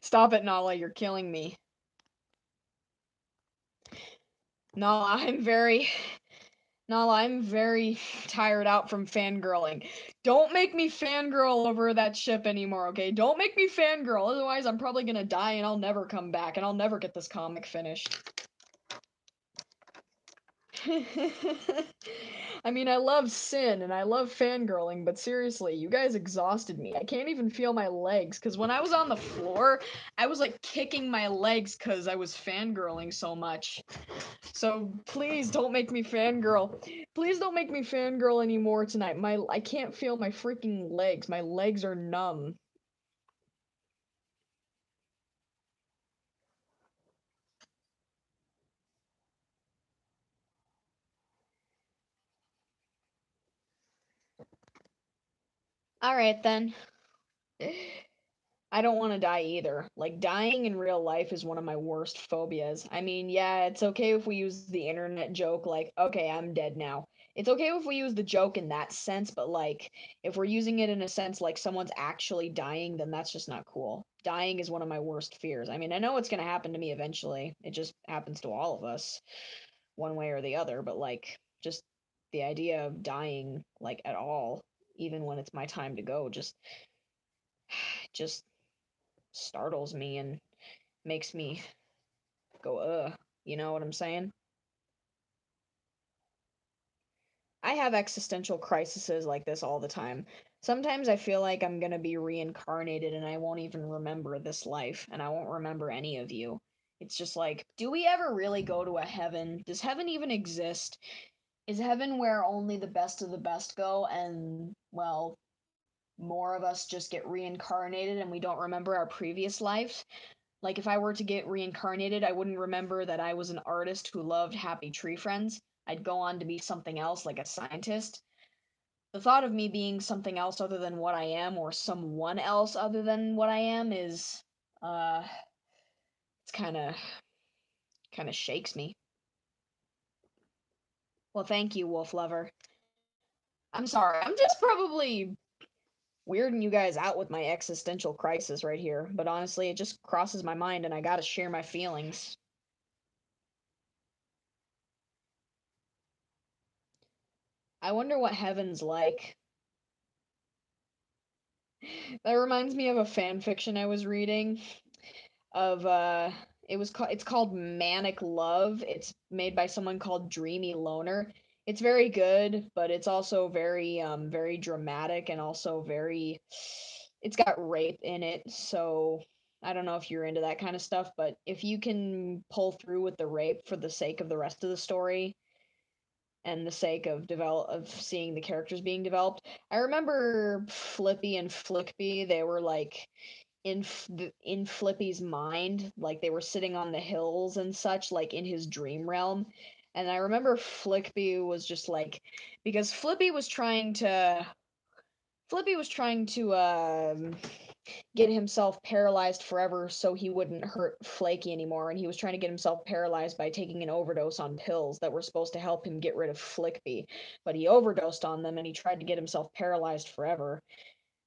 Stop it, Nala, you're killing me. Nala, I'm very tired out from fangirling. Don't make me fangirl over that ship anymore, okay? Don't make me fangirl, otherwise I'm probably gonna die and I'll never come back and I'll never get this comic finished. I mean, I love Sin and I love fangirling, but seriously, you guys exhausted me. I can't even feel my legs, because when I was on the floor, I was like kicking my legs because I was fangirling so much. So please don't make me fangirl. Please don't make me fangirl anymore tonight. I can't feel my freaking legs. My legs are numb. All right then. I don't want to die either. Like, dying in real life is one of my worst phobias. I mean, yeah, it's okay if we use the internet joke, like, okay, I'm dead now. It's okay if we use the joke in that sense, but like, if we're using it in a sense like someone's actually dying, then that's just not cool. Dying is one of my worst fears. I mean, I know it's going to happen to me eventually. It just happens to all of us, one way or the other, but like, just the idea of dying, like, at all, even when it's my time to go, just startles me and makes me go, you know what I'm saying? I have existential crises like this all the time. Sometimes I feel like I'm gonna be reincarnated and I won't even remember this life and I won't remember any of you. It's just like, do we ever really go to a heaven? Does heaven even exist? Is heaven where only the best of the best go and, well, more of us just get reincarnated and we don't remember our previous lives? Like, if I were to get reincarnated, I wouldn't remember that I was an artist who loved Happy Tree Friends. I'd go on to be something else, like a scientist. The thought of me being something else other than what I am, or someone else other than what I am, is, uh, it's kind of shakes me. Well, thank you, Wolf Lover. I'm sorry, I'm just probably weirding you guys out with my existential crisis right here, but honestly, it just crosses my mind and I gotta share my feelings. I wonder what heaven's like. That reminds me of a fan fiction I was reading of it's called Manic Love. It's made by someone called Dreamy Loner. It's very good, but it's also very dramatic and also very it's got rape in it. So I don't know if you're into that kind of stuff, but if you can pull through with the rape for the sake of the rest of the story, and the sake of seeing the characters being developed. I remember Flippy and Flickby, they were like in Flippy's mind, like they were sitting on the hills and such, like in his dream realm. And I remember Flickby was just like because Flippy was trying to get himself paralyzed forever so he wouldn't hurt Flaky anymore. And he was trying to get himself paralyzed by taking an overdose on pills that were supposed to help him get rid of Flickby. But he overdosed on them and he tried to get himself paralyzed forever.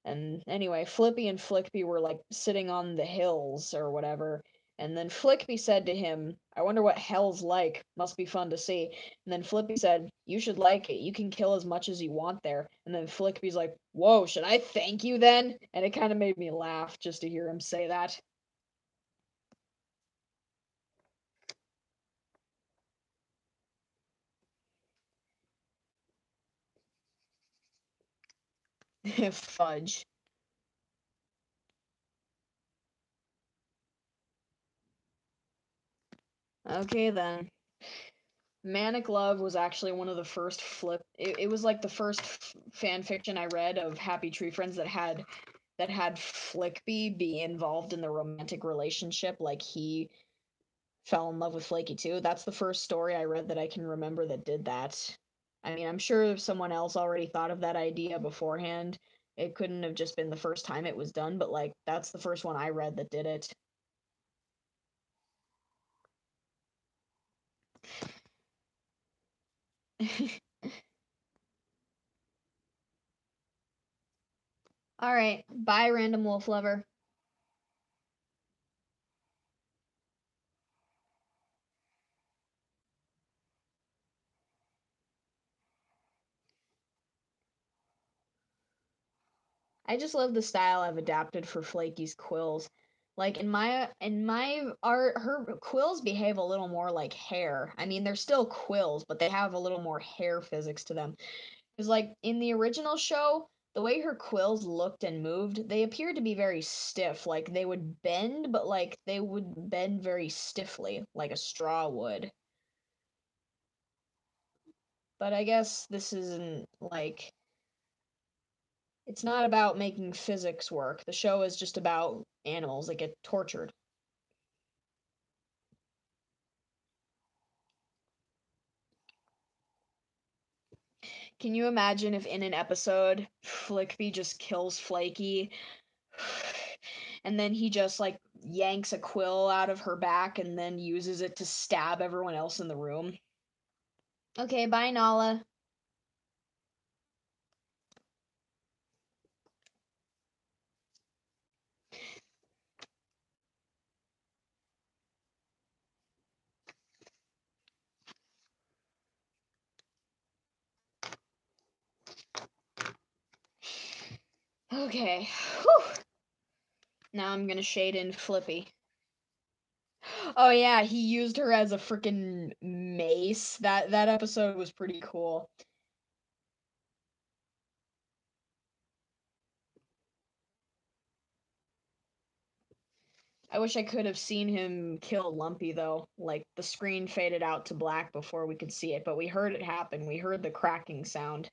And anyway, Flippy and Flickby were like sitting on the hills or whatever. And then Flickby said to him, I wonder what hell's like. Must be fun to see. And then Flippy said, you should like it. You can kill as much as you want there. And then Flickby's like, whoa, should I thank you then? And it kind of made me laugh just to hear him say that. Fudge. Okay then. Manic Love was actually one of the first it was like the first fan fiction I read of Happy Tree Friends that had Flickby be involved in the romantic relationship, like he fell in love with Flaky too. That's the first story I read that I can remember that did that. I mean, I'm sure if someone else already thought of that idea beforehand, it couldn't have just been the first time it was done, but like that's the first one I read that did it. All right, bye, random wolf lover. I just love the style I've adapted for Flaky's quills. Like in my art, her quills behave a little more like hair. I mean, they're still quills, but they have a little more hair physics to them. Because like in the original show, the way her quills looked and moved, they appeared to be very stiff. Like they would bend, but like they would bend very stiffly, like a straw would. But I guess this isn't like it's not about making physics work. The show is just about animals that get tortured. Can you imagine if in an episode Flickby just kills Flaky and then he just like yanks a quill out of her back and then uses it to stab everyone else in the room? Okay, bye Nala. Okay. Whew. Now I'm gonna shade in Flippy. Oh yeah, he used her as a freaking mace. That episode was pretty cool. I wish I could have seen him kill Lumpy though. Like the screen faded out to black before we could see it, but we heard it happen. We heard the cracking sound.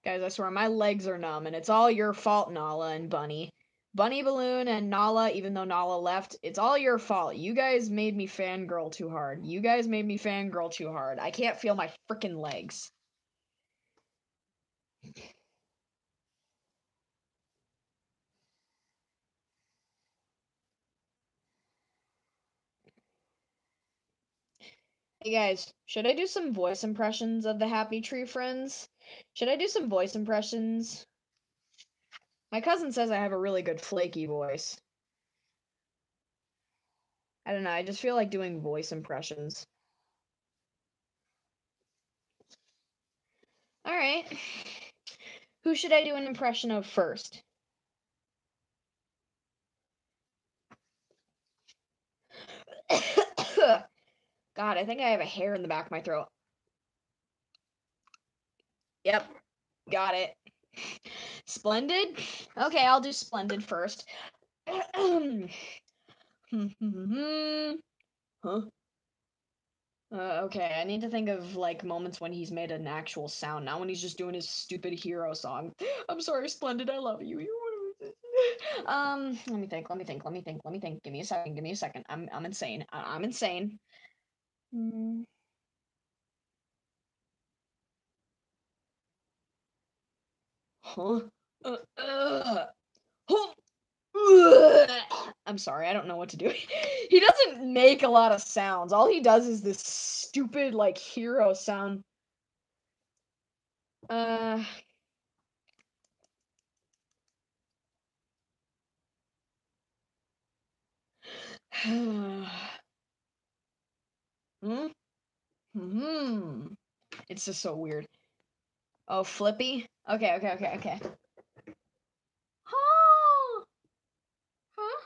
Guys, I swear my legs are numb, and it's all your fault, Nala and Bunny. Bunny Balloon and Nala, even though Nala left, it's all your fault. You guys made me fangirl too hard. You guys made me fangirl too hard. I can't feel my freaking legs. Hey guys, should I do some voice impressions of the Happy Tree Friends? Should I do some voice impressions? My cousin says I have a really good flaky voice. I don't know, I just feel like doing voice impressions. Alright. Who should I do an impression of first? God, I think I have a hair in the back of my throat. Yep, got it. Splendid? Okay, I'll do Splendid first. Huh? Okay, I need to think of like moments when he's made an actual sound, not when he's just doing his stupid hero song. I'm sorry, Splendid, I love you. Let me think. Give me a second. I'm insane. I'm insane. Huh? Huh? I'm sorry, I don't know what to do. He doesn't make a lot of sounds. All he does is this stupid like hero sound. Uh hmm? Hmm. It's just so weird. Oh, Flippy? Okay. Oh. Huh?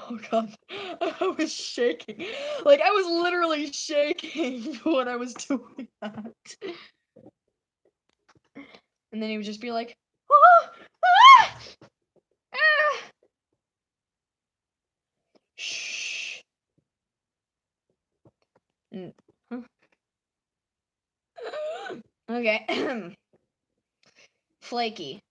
Oh god, I was shaking. Like I was literally shaking when I was doing that. And then he would just be like, "Ah! Ah! Ah!" Shh. Huh? Okay. Flaky.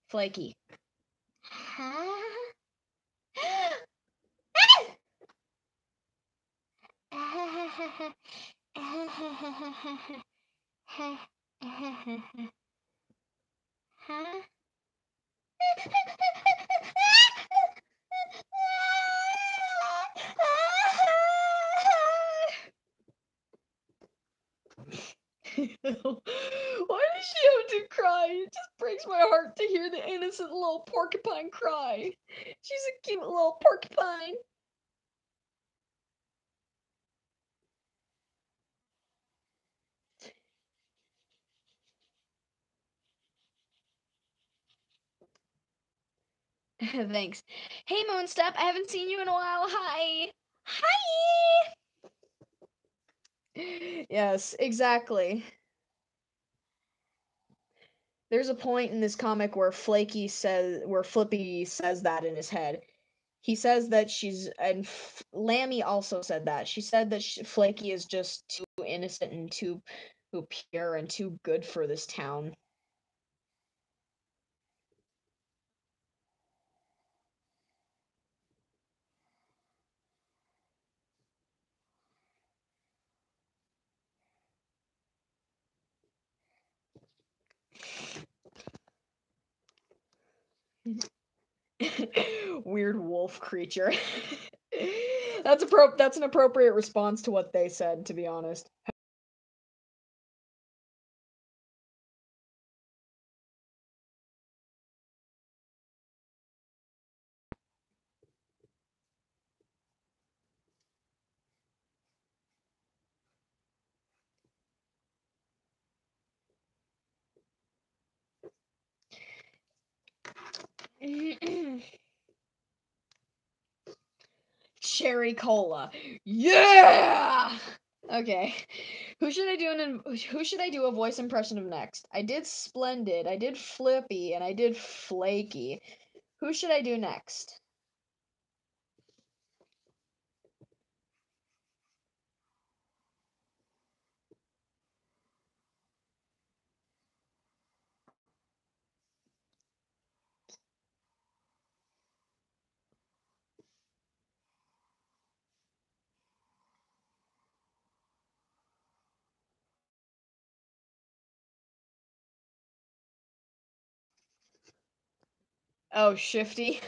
Huh? Why does she have to cry? It just breaks my heart to hear the innocent little porcupine cry. She's a cute little porcupine. Thanks. Hey, Moonstep, I haven't seen you in a while. Hi. Hi. Yes, exactly. There's a point in this comic where Flippy says that in his head. He says that Lammy also said that. She said that Flaky is just too innocent and too pure and too good for this town. Weird wolf creature. That's an appropriate response to what they said, to be honest. Cherry cola. Yeah. Okay. Who should I do a voice impression of next? I did Splendid, I did Flippy, and I did Flaky. Who should I do next? Oh, Shifty.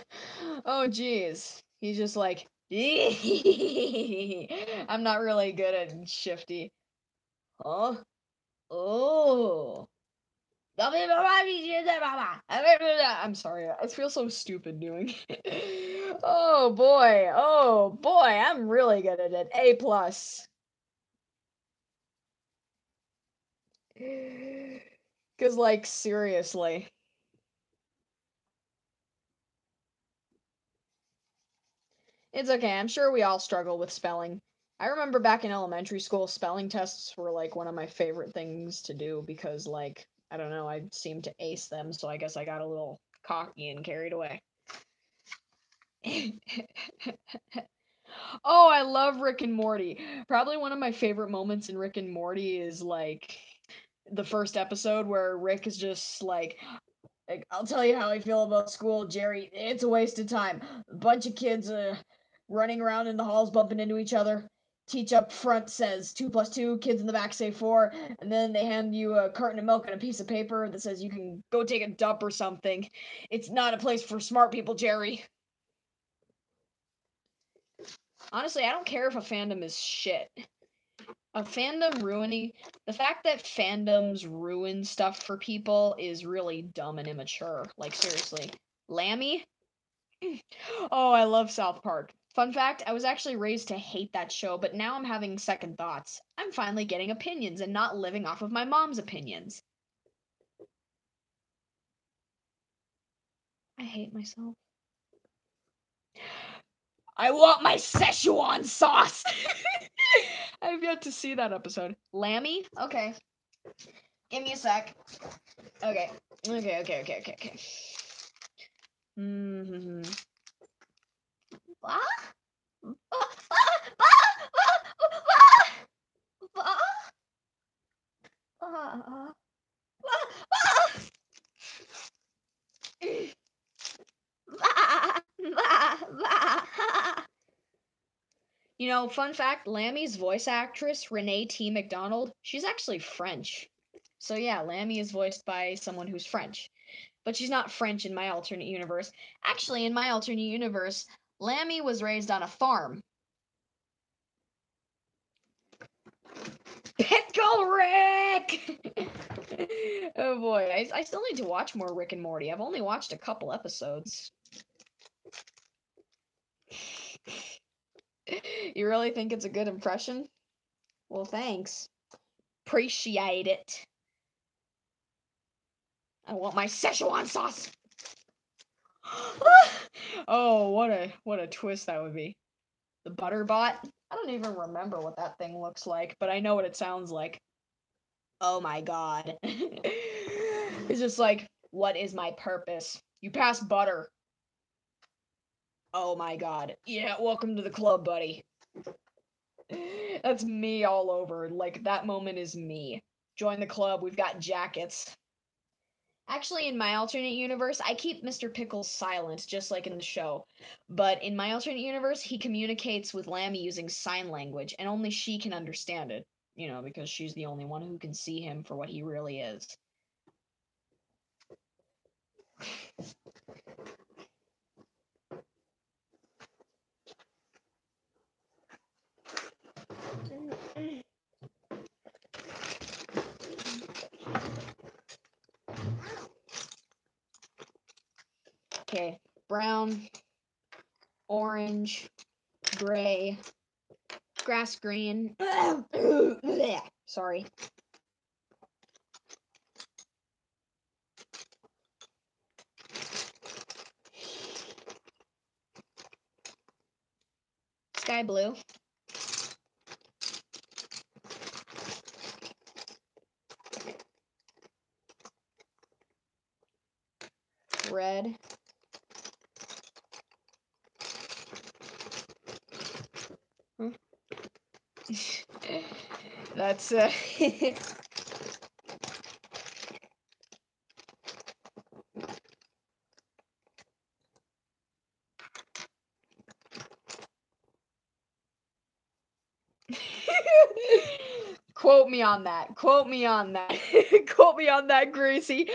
Oh, geez. He's just like, I'm not really good at Shifty. Huh? Oh. I'm sorry. I feel so stupid doing it. Oh boy. Oh boy. I'm really good at it. A plus. Cause like seriously. It's okay. I'm sure we all struggle with spelling. I remember back in elementary school, spelling tests were like one of my favorite things to do because, like, I don't know, I seemed to ace them, so I guess I got a little cocky and carried away. Oh, I love Rick and Morty. Probably one of my favorite moments in Rick and Morty is like the first episode where Rick is just like, I'll tell you how I feel about school, Jerry. It's a waste of time. A bunch of kids running around in the halls bumping into each other. Teach up front says 2 plus 2, kids in the back say 4, and then they hand you a carton of milk and a piece of paper that says you can go take a dump or something. It's not a place for smart people, Jerry. Honestly, I don't care if a fandom is shit. A fandom ruining the fact that fandoms ruin stuff for people is really dumb and immature. Like seriously. Lammy? Oh, I love South Park. Fun fact, I was actually raised to hate that show, but now I'm having second thoughts. I'm finally getting opinions and not living off of my mom's opinions. I hate myself. I want my Szechuan sauce! I've yet to see that episode. Lammy? Okay. Give me a sec. Okay. Okay. Mm-hmm. You know, fun fact, Lammy's voice actress, Renee T. McDonald, she's actually French. So yeah, Lammy is voiced by someone who's French. But she's not French in my alternate universe. Actually, in my alternate universe, Lammy was raised on a farm. Pickle Rick! Oh boy, I still need to watch more Rick and Morty. I've only watched a couple episodes. You really think it's a good impression? Well, thanks. Appreciate it. I want my Szechuan sauce. Oh, what a twist that would be. The Butterbot? I don't even remember what that thing looks like, but I know what it sounds like. Oh my god. It's just like, what is my purpose? You pass butter. Oh my god. Yeah, welcome to the club, buddy. That's me all over. Like, that moment is me. Join the club, we've got jackets. Actually, in my alternate universe, I keep Mr. Pickles silent, just like in the show. But in my alternate universe, he communicates with Lammy using sign language, and only she can understand it. You know, because she's the only one who can see him for what he really is. Okay, brown, orange, gray, grass green. Sorry. Sky blue. Red. Huh? That's Quote me on that. Quote me on that. Quote me on that, Gracie.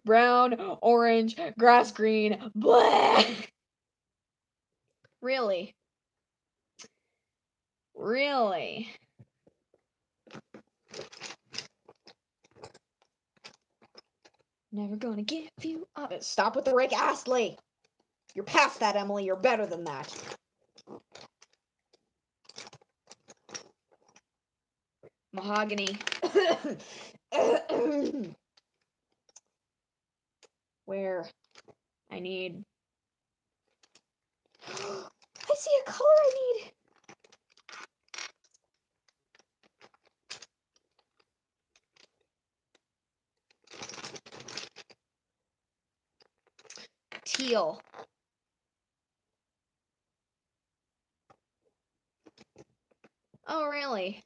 Brown, orange, grass green, black. Really? Really? Never gonna give you up. Stop with the Rick Astley. You're past that, Emily. You're better than that. Mahogany. Where? I need. I see a color I need. Teal. Oh, really?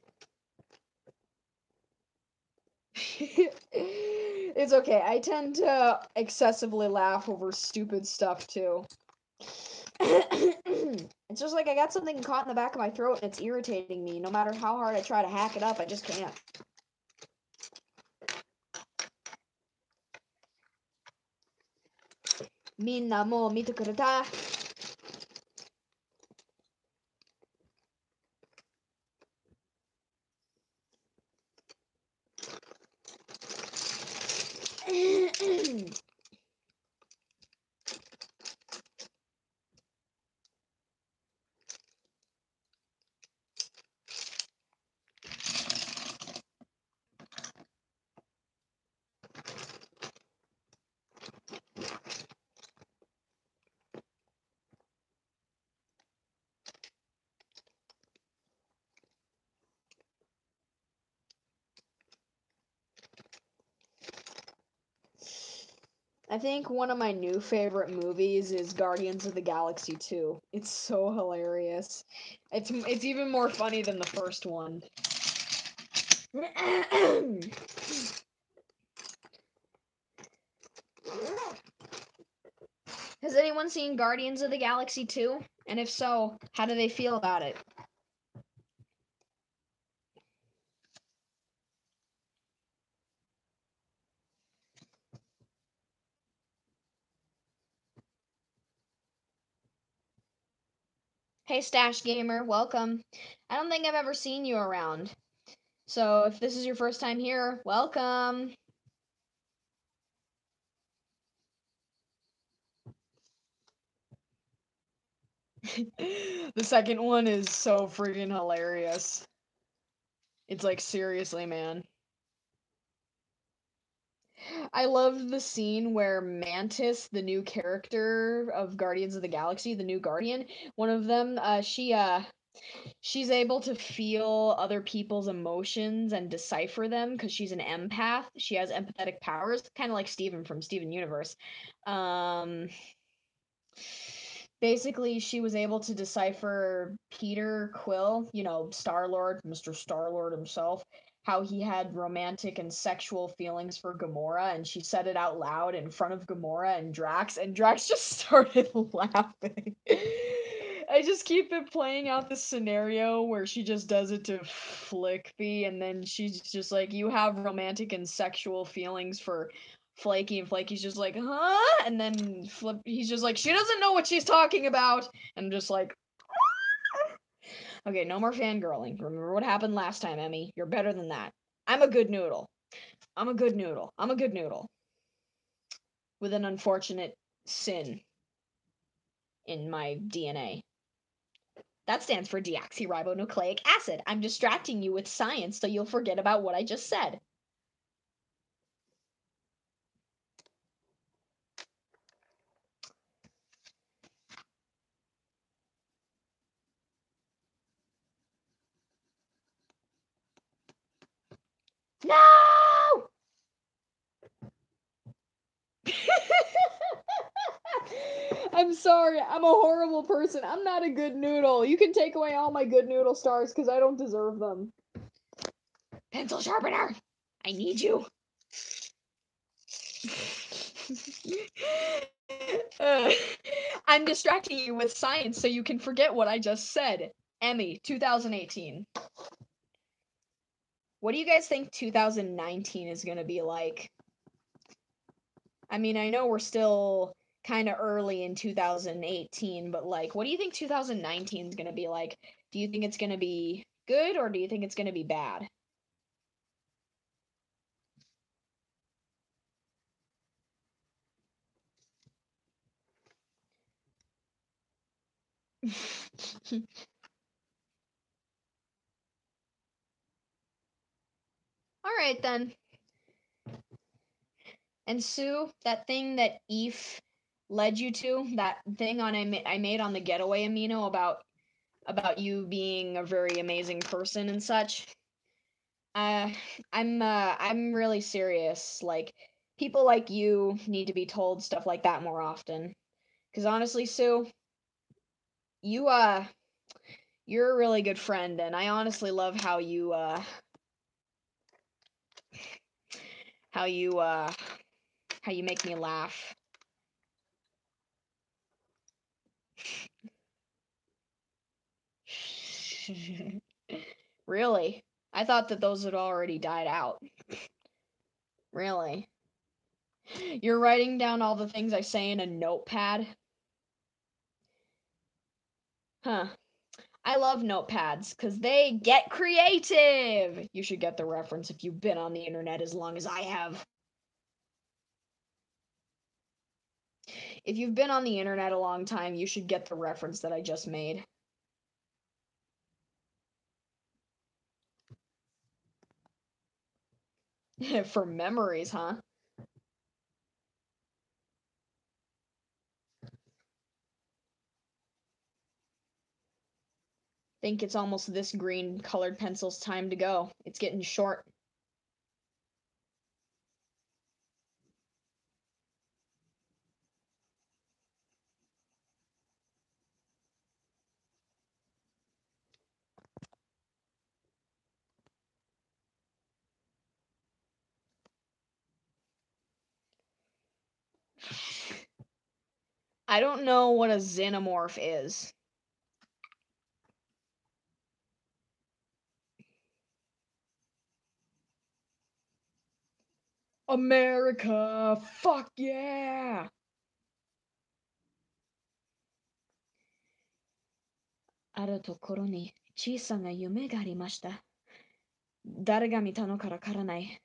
It's okay. I tend to excessively laugh over stupid stuff too. It's just like I got something caught in the back of my throat and it's irritating me. No matter how hard I try to hack it up, I just can't. Minna mo mito kurata. I think one of my new favorite movies is Guardians of the Galaxy 2. It's so hilarious. It's even more funny than the first one. Has anyone seen Guardians of the Galaxy 2? And if so, how do they feel about it? Hey Stash Gamer, welcome. I don't think I've ever seen you around. So if this is your first time here, welcome. The second one is so freaking hilarious. It's like, seriously, man. I love the scene where Mantis, the new character of Guardians of the Galaxy, the new Guardian, one of them, she's able to feel other people's emotions and decipher them because she's an empath. She has empathetic powers, kind of like Steven from Steven Universe. basically she was able to decipher Peter Quill, Star-Lord, Mr. Star-Lord himself, how he had romantic and sexual feelings for Gamora, and she said it out loud in front of Gamora and Drax just started laughing. I just keep it playing out the scenario where she just does it to Flickby, and then she's just like, you have romantic and sexual feelings for Flaky, and Flaky's just like, huh? And then he's just like, she doesn't know what she's talking about. And I'm just like, okay, no more fangirling. Remember what happened last time, Emmy. You're better than that. I'm a good noodle. I'm a good noodle. I'm a good noodle. With an unfortunate sin in my DNA. That stands for deoxyribonucleic acid. I'm distracting you with science so you'll forget about what I just said. No! I'm sorry. I'm a horrible person. I'm not a good noodle. You can take away all my good noodle stars because I don't deserve them. Pencil sharpener! I need you. I'm distracting you with science so you can forget what I just said. Emmy, 2018. What do you guys think 2019 is going to be like? I mean, I know we're still kind of early in 2018, but like, what do you think 2019 is going to be like? Do you think it's going to be good or do you think it's going to be bad? All right then. And Sue, that thing that Eve led you to, that thing I made on the getaway amino about you being a very amazing person and such. Uh, I'm really serious. Like people like you need to be told stuff like that more often. Because honestly, Sue, you you're a really good friend, and I honestly love how you how you make me laugh. Really? I thought that those had already died out. Really? You're writing down all the things I say in a notepad? Huh. I love notepads because they get creative. You should get the reference if you've been on the internet as long as I have. If you've been on the internet a long time, you should get the reference that I just made. For memories, huh? Think it's almost this green colored pencil's time to go. It's getting short. I don't know what a xenomorph is. America! Fuck yeah! あるところに小さな夢がありました。誰が見たのかわからない。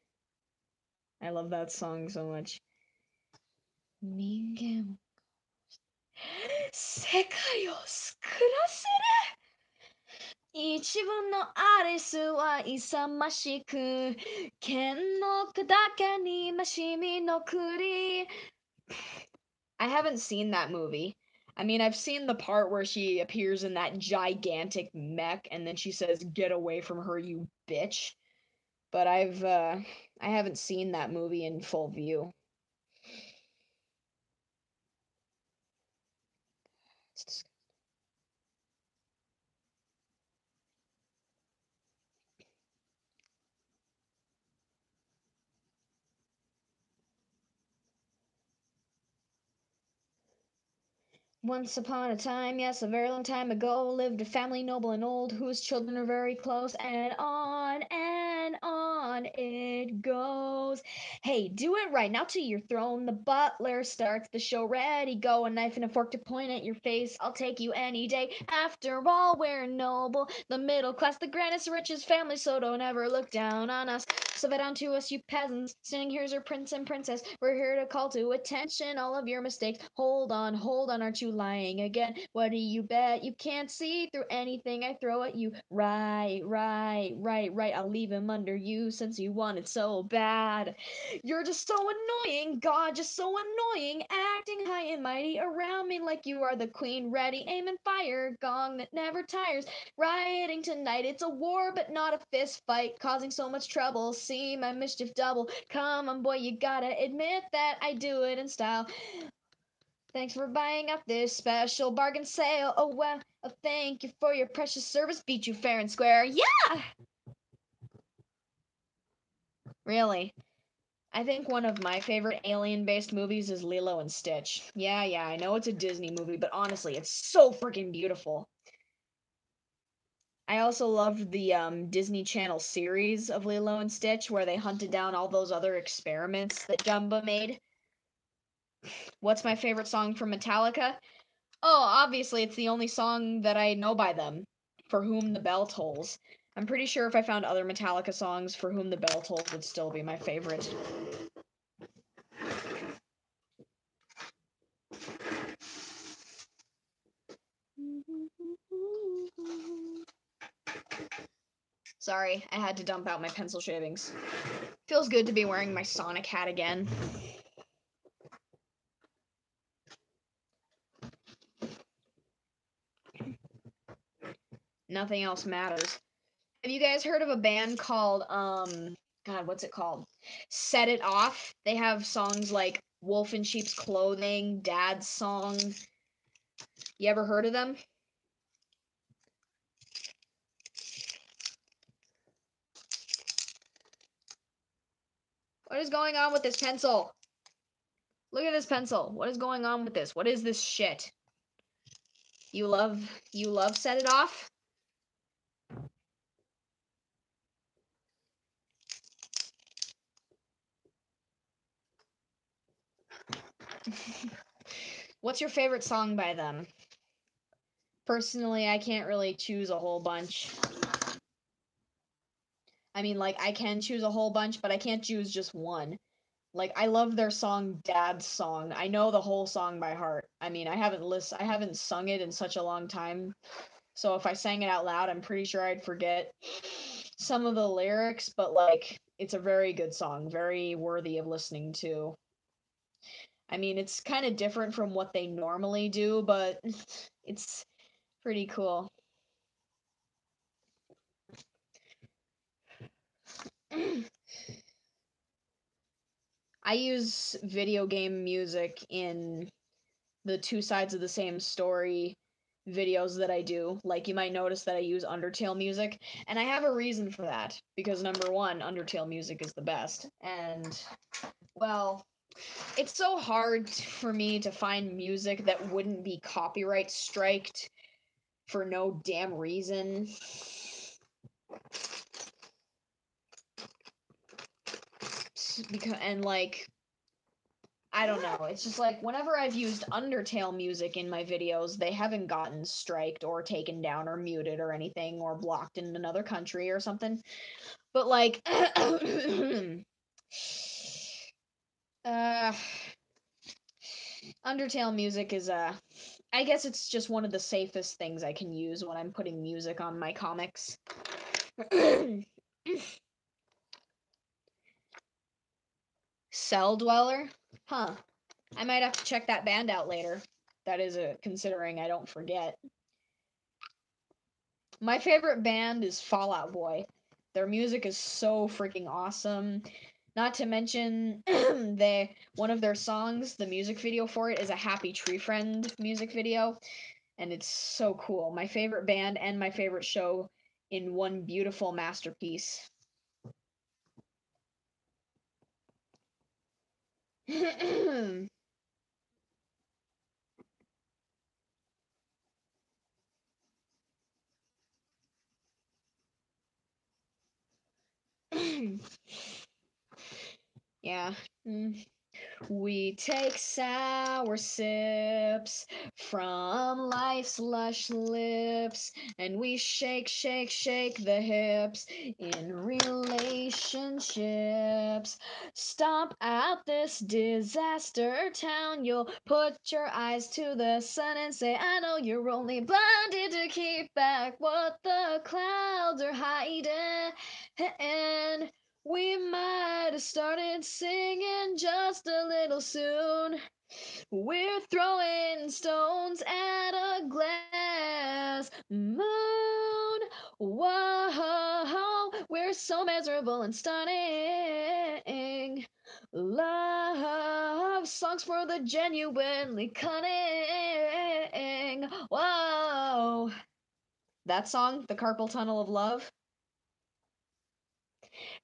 I love that song so much. 人間世界を救らせる一分のアリスは勇ましく剣の裸にましみの栗 I haven't seen that movie. I mean, I've seen the part where she appears in that gigantic mech and then she says, "Get away from her, you bitch." But I haven't seen that movie in full view. Once upon a time, yes, a very long time ago, lived a family noble and old, whose children are very close, and on it goes. Hey, do it right now to your throne. The butler starts the show. Ready, go, a knife and a fork to point at your face. I'll take you any day. After all, we're noble, the middle class, the grandest, richest family, so don't ever look down on us. So down to us, you peasants. Standing here's our prince and princess. We're here to call to attention all of your mistakes. Hold on, aren't you lying again? What do you bet? You can't see through anything I throw at you. Right. I'll leave him under you since you want it so bad. You're just so annoying, God, just so annoying. Acting high and mighty around me like you are the queen. Ready, aim and fire, gong that never tires. Rioting tonight, it's a war but not a fist fight, causing so much trouble. See my mischief double. Come on, boy, you gotta admit that I do it in style. Thanks for buying up this special bargain sale. Oh well, thank you for your precious service. Beat you fair and square. Yeah! Really. I think one of my favorite alien-based movies is Lilo and Stitch. Yeah, I know it's a Disney movie, but honestly, it's so freaking beautiful. I also loved the Disney Channel series of Lilo and Stitch where they hunted down all those other experiments that Dumba made. What's my favorite song from Metallica? Oh, obviously, it's the only song that I know by them, For Whom the Bell Tolls. I'm pretty sure if I found other Metallica songs, For Whom the Bell Tolls would still be my favorite. Sorry, I had to dump out my pencil shavings. Feels good to be wearing my Sonic hat again. Nothing else matters. Have you guys heard of a band called, God, what's it called? Set It Off. They have songs like Wolf in Sheep's Clothing, Dad's Song. You ever heard of them? What is going on with this pencil? Look at this pencil. What is going on with this? What is this shit? You love Set It Off? What's your favorite song by them? Personally, I can't really choose a whole bunch. I mean, like, I can choose a whole bunch, but I can't choose just one. Like, I love their song Dad's Song. I know the whole song by heart. I mean, I haven't sung it in such a long time. So if I sang it out loud, I'm pretty sure I'd forget some of the lyrics, but like it's a very good song, very worthy of listening to. I mean, it's kind of different from what they normally do, but it's pretty cool. I use video game music in the two sides of the same story videos that I do. Like, you might notice that I use Undertale music, and I have a reason for that. Because number one, Undertale music is the best. And, well, it's so hard for me to find music that wouldn't be copyright striked for no damn reason. Because, and like, I don't know. It's just like whenever I've used Undertale music in my videos, they haven't gotten striked or taken down or muted or anything or blocked in another country or something. But like Undertale music is I guess it's just one of the safest things I can use when I'm putting music on my comics. Cell Dweller? Huh. I might have to check that band out later. That is considering I don't forget. My favorite band is Fall Out Boy. Their music is so freaking awesome. Not to mention, one of their songs, the music video for it is a Happy Tree Friend music video. and it's so cool. My favorite band and my favorite show in one beautiful masterpiece. Yeah. Mm. We take sour sips from life's lush lips, and we shake, shake, shake the hips in relationships. Stomp out this disaster town. You'll put your eyes to the sun and say, I know you're only blinded to keep back what the clouds are hiding. We might have started singing just a little soon. We're throwing stones at a glass moon. Whoa, we're so miserable and stunning. Love songs for the genuinely cunning. Whoa. That song, The Carpal Tunnel of Love,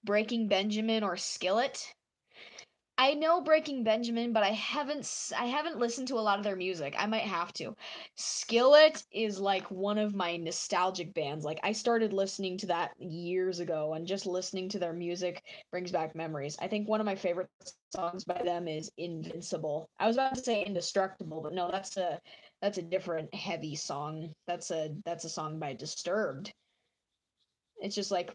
Breaking Benjamin or Skillet. I know Breaking Benjamin, but I haven't listened to a lot of their music. I might have to. Skillet is like one of my nostalgic bands. Like I started listening to that years ago, and just listening to their music brings back memories. I think one of my favorite songs by them is Invincible. I was about to say Indestructible, but no, that's a different heavy song. That's a song by Disturbed. It's just like,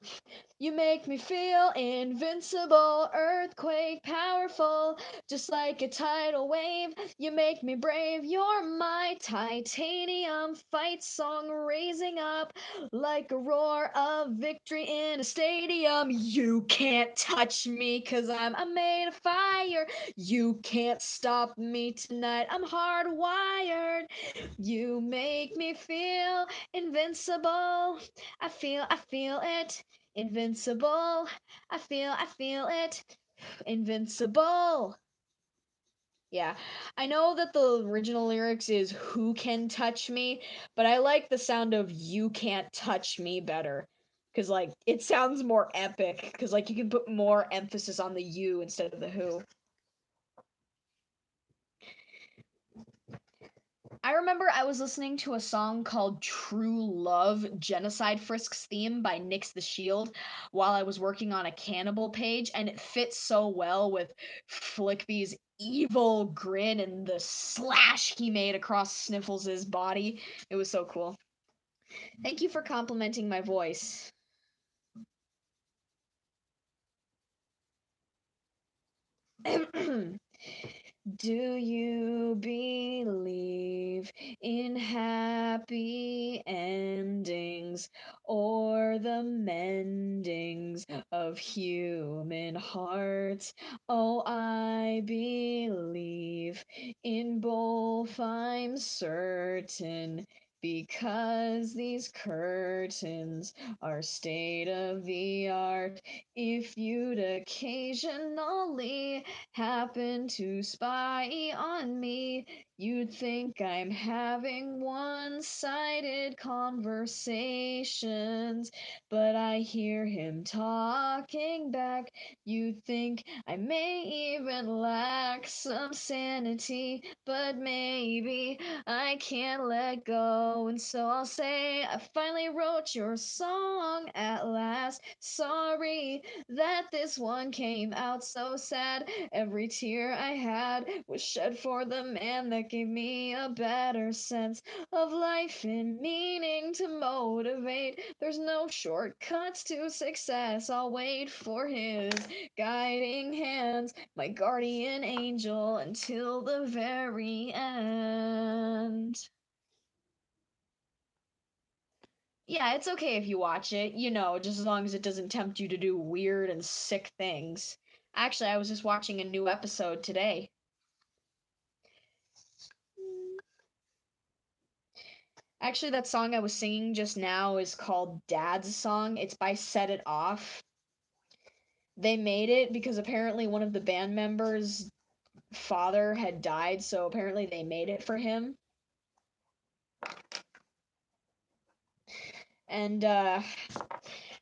you make me feel invincible, earthquake powerful, just like a tidal wave. You make me brave, you're my titanium fight song, raising up like a roar of victory in a stadium. You can't touch me, cause I'm made of fire. You can't stop me tonight, I'm hardwired. You make me feel invincible. I feel it. Invincible. I feel it. Invincible. Yeah. I know that the original lyrics is who can touch me, but I like the sound of you can't touch me better. Cause like it sounds more epic. Cause like you can put more emphasis on the you instead of the who. I remember I was listening to a song called True Love Genocide Frisk's Theme by Nyx the Shield while I was working on a cannibal page, and it fits so well with Flickby's evil grin and the slash he made across Sniffles' body. It was so cool. Thank you for complimenting my voice. Do you believe in happy endings or the mendings of human hearts? Oh, I believe in both, I'm certain. Because these curtains are state of the art. If you'd occasionally happen to spy on me, you'd think I'm having one sided conversations. But I hear him talking back. You'd think I may even lack some sanity, but maybe I can't let go. And so I'll say, I finally wrote your song at last. Sorry that this one came out so sad. Every tear I had was shed for the man that gave me a better sense of life and meaning to motivate. There's no shortcuts to success. I'll wait for his guiding hands, my guardian angel, until the very end. Yeah, it's okay if you watch it, just as long as it doesn't tempt you to do weird and sick things. Actually, I was just watching a new episode today. Actually, that song I was singing just now is called Dad's Song. It's by Set It Off. They made it because apparently one of the band members' father had died, so apparently they made it for him. And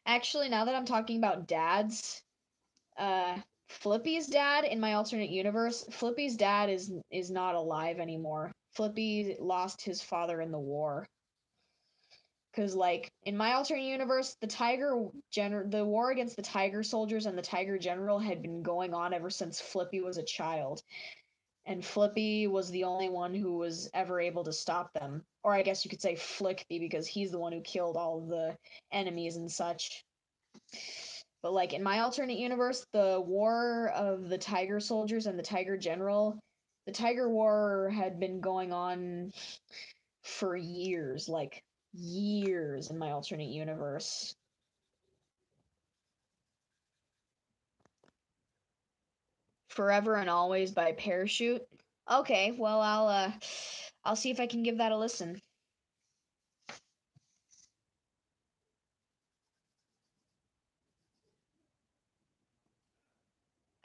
actually, now that I'm talking about dads, Flippy's dad in my alternate universe, Flippy's dad is not alive anymore. Flippy lost his father in the war. Cause like in my alternate universe, the war against the Tiger soldiers and the Tiger General had been going on ever since Flippy was a child, and Flippy was the only one who was ever able to stop them. Or I guess you could say Flickby because he's the one who killed all of the enemies and such. But like in my alternate universe, the war of the Tiger soldiers and the Tiger General, the Tiger War had been going on for years, like years in my alternate universe. Forever and Always by Parachute. Okay, well I'll see if I can give that a listen.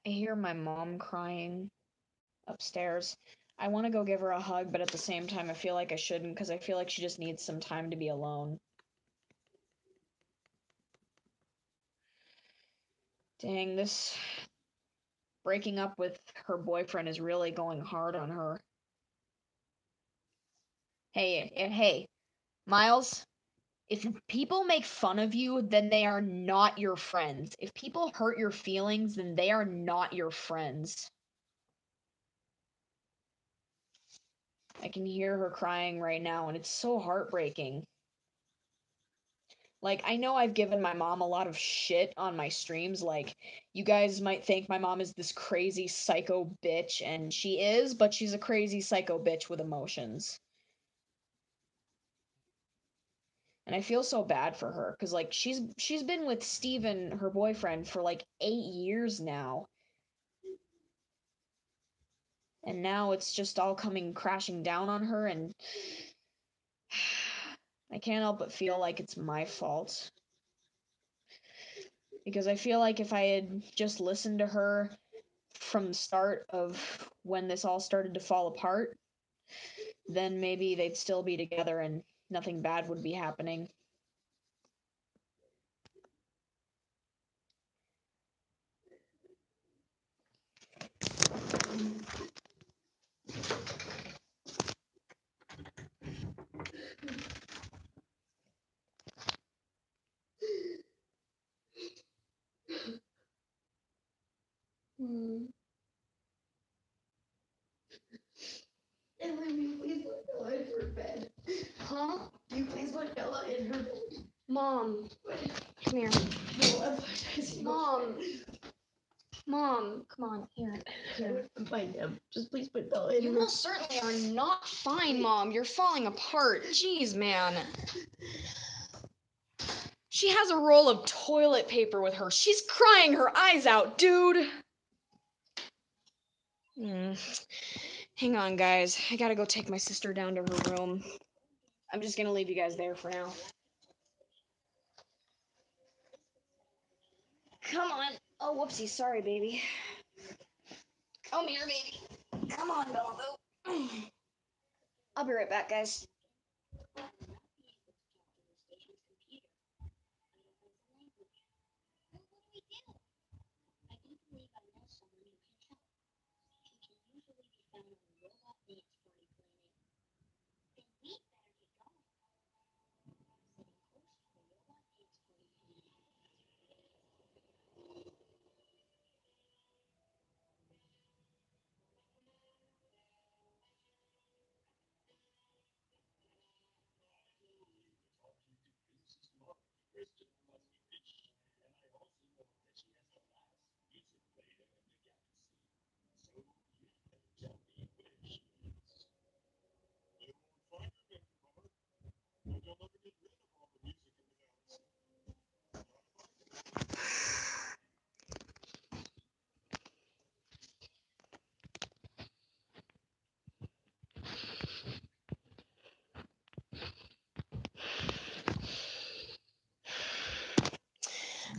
I hear my mom crying upstairs. I want to go give her a hug, but at the same time I feel like I shouldn't because I feel like she just needs some time to be alone. Dang, this breaking up with her boyfriend is really going hard on her. Hey, Miles, if people make fun of you, then they are not your friends. If people hurt your feelings, then they are not your friends. I can hear her crying right now, and it's so heartbreaking. Like, I know I've given my mom a lot of shit on my streams. Like, you guys might think my mom is this crazy psycho bitch, and she is, but she's a crazy psycho bitch with emotions. And I feel so bad for her because like she's been with Steven, her boyfriend, for like 8 years now. And now it's just all coming crashing down on her, and I can't help but feel like it's my fault. Because I feel like if I had just listened to her from the start of when this all started to fall apart, then maybe they'd still be together and nothing bad would be happening. Emily, please put Bella in her bed. Huh? You please put Bella in her bed. Mom, come here. No, I'm Mom. Mom, come on, here. I'm fine, Em. Just please put Bella in You her most certainly are not fine, Mom. You're falling apart. Jeez, man. She has a roll of toilet paper with her. She's crying her eyes out, dude. Hang on, guys. I gotta go take my sister down to her room. I'm just gonna leave you guys there for now. Come on. Oh, whoopsie. Sorry, baby. Come here, baby. Come on, Bella Boo. I'll be right back, guys.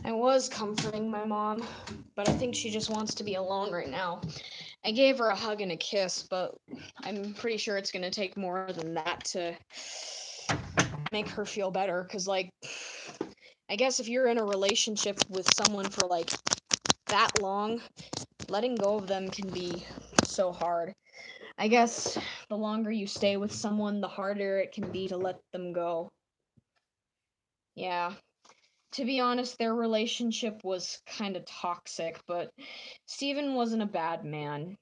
I was comforting my mom, but I think she just wants to be alone right now. I gave her a hug and a kiss, but I'm pretty sure it's gonna take more than that to make her feel better, because, like, I guess if you're in a relationship with someone for, like, that long, letting go of them can be so hard. I guess the longer you stay with someone, the harder it can be to let them go. Yeah. To be honest, their relationship was kind of toxic, but Steven wasn't a bad man.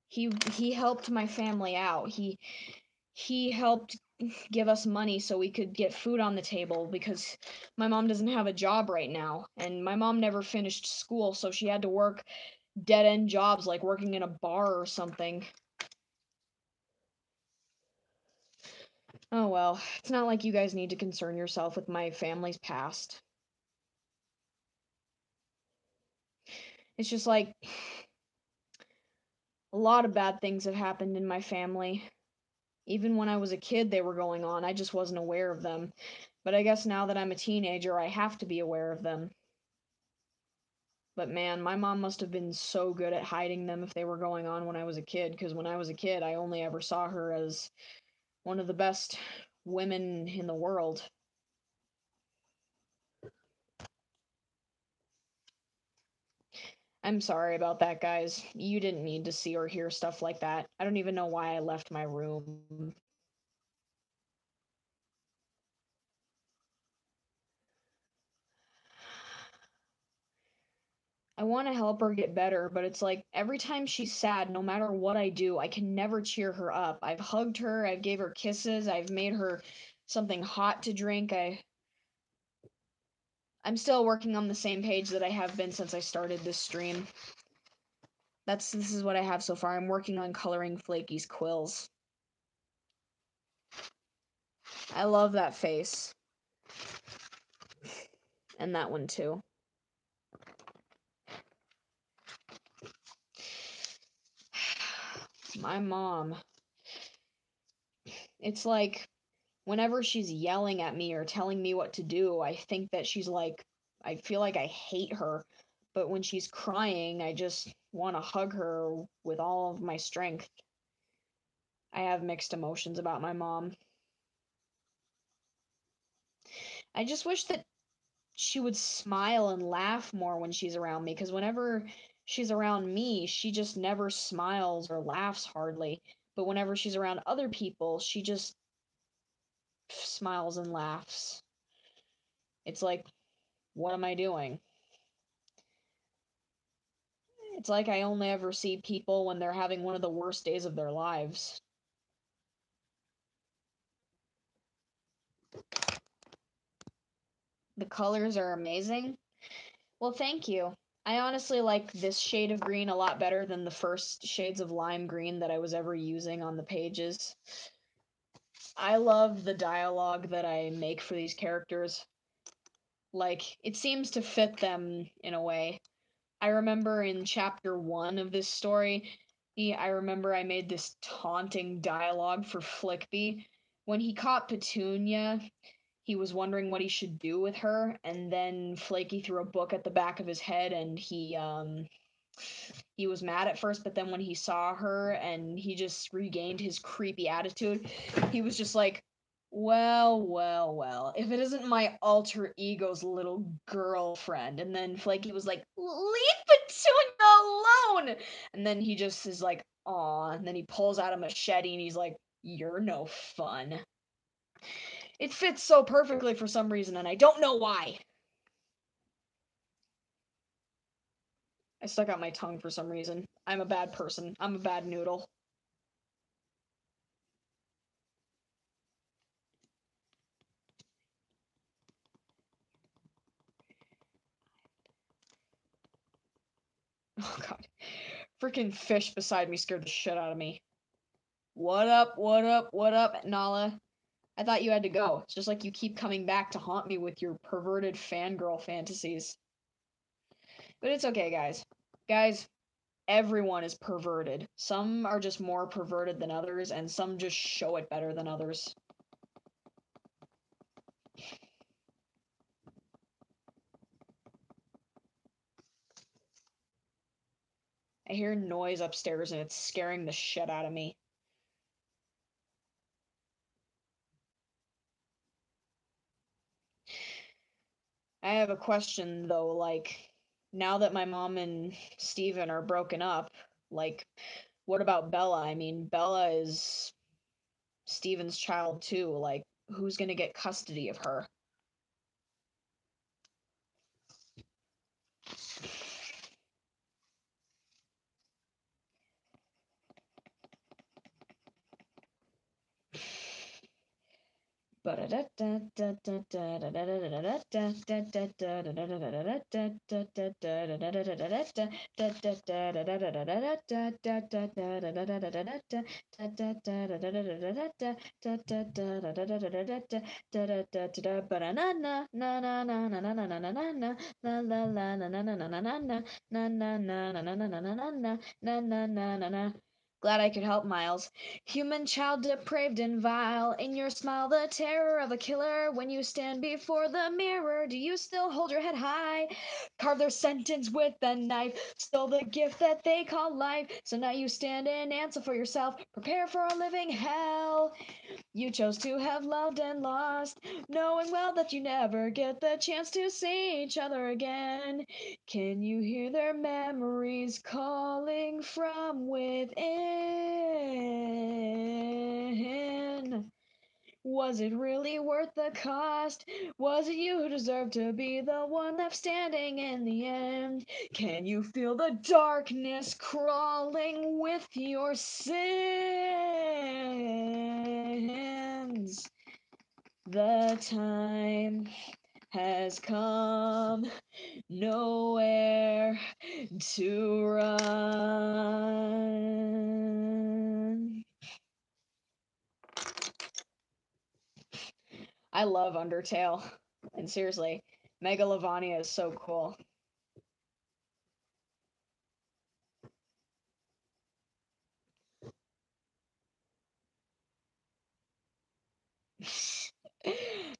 He helped my family out. He helped give us money so we could get food on the table because my mom doesn't have a job right now, and my mom never finished school, so she had to work dead-end jobs like working in a bar or something. Oh well, it's not like you guys need to concern yourself with my family's past. It's just like a lot of bad things have happened in my family. Even when I was a kid, they were going on. I just wasn't aware of them. But I guess now that I'm a teenager, I have to be aware of them. But man, my mom must have been so good at hiding them if they were going on when I was a kid, because when I was a kid, I only ever saw her as one of the best women in the world. I'm sorry about that, guys. You didn't need to see or hear stuff like that. I don't even know why I left my room. I want to help her get better, but it's like every time she's sad, no matter what I do, I can never cheer her up. I've hugged her, I've gave her kisses, I've made her something hot to drink. I'm still working on the same page that I have been since I started this stream. This is what I have so far. I'm working on coloring Flaky's quills. I love that face. And that one too. My mom. It's like whenever she's yelling at me or telling me what to do, I think that she's like, I feel like I hate her. But when she's crying, I just want to hug her with all of my strength. I have mixed emotions about my mom. I just wish that she would smile and laugh more when she's around me, because whenever she's around me, she just never smiles or laughs hardly. But whenever she's around other people, she just smiles and laughs. It's like, what am I doing? It's like I only ever see people when they're having one of the worst days of their lives. The colors are amazing. Well, thank you. I honestly like this shade of green a lot better than the first shades of lime green that I was ever using on the pages. I love the dialogue that I make for these characters. Like, it seems to fit them in a way. I remember in chapter 1 of this story, I remember I made this taunting dialogue for Flickby. When he caught Petunia, he was wondering what he should do with her, and then Flaky threw a book at the back of his head, and he was mad at first, but then when he saw her and he just regained his creepy attitude, he was just like, well, well, well, if it isn't my alter ego's little girlfriend. And then Flaky was like, leave Petunia alone! And then he just is like, aw, and then he pulls out a machete and he's like, you're no fun. It fits so perfectly for some reason, and I don't know why. I stuck out my tongue for some reason. I'm a bad person. I'm a bad noodle. Oh god. Freaking fish beside me scared the shit out of me. What up, what up, what up, Nala? I thought you had to go. It's just like you keep coming back to haunt me with your perverted fangirl fantasies. But it's okay, guys. Guys, everyone is perverted. Some are just more perverted than others, and some just show it better than others. I hear noise upstairs and it's scaring the shit out of me. I have a question though, like now that my mom and Steven are broken up, like what about Bella? I mean, Bella is Steven's child too. Like who's going to get custody of her? Glad I could help, Miles. Human child depraved and vile, in your smile the terror of a killer. When you stand before the mirror, do you still hold your head high? Carve their sentence with a knife, stole the gift that they call life. So now you stand and answer for yourself. Prepare for a living hell. You chose to have loved and lost, knowing well that you never get the chance to see each other again. Can you hear their memories calling from within? Was it really worth the cost? Was it you who deserved to be the one left standing in the end? Can you feel the darkness crawling with your sins? The time has come, nowhere to run. I love Undertale. And seriously, Megalovania is so cool.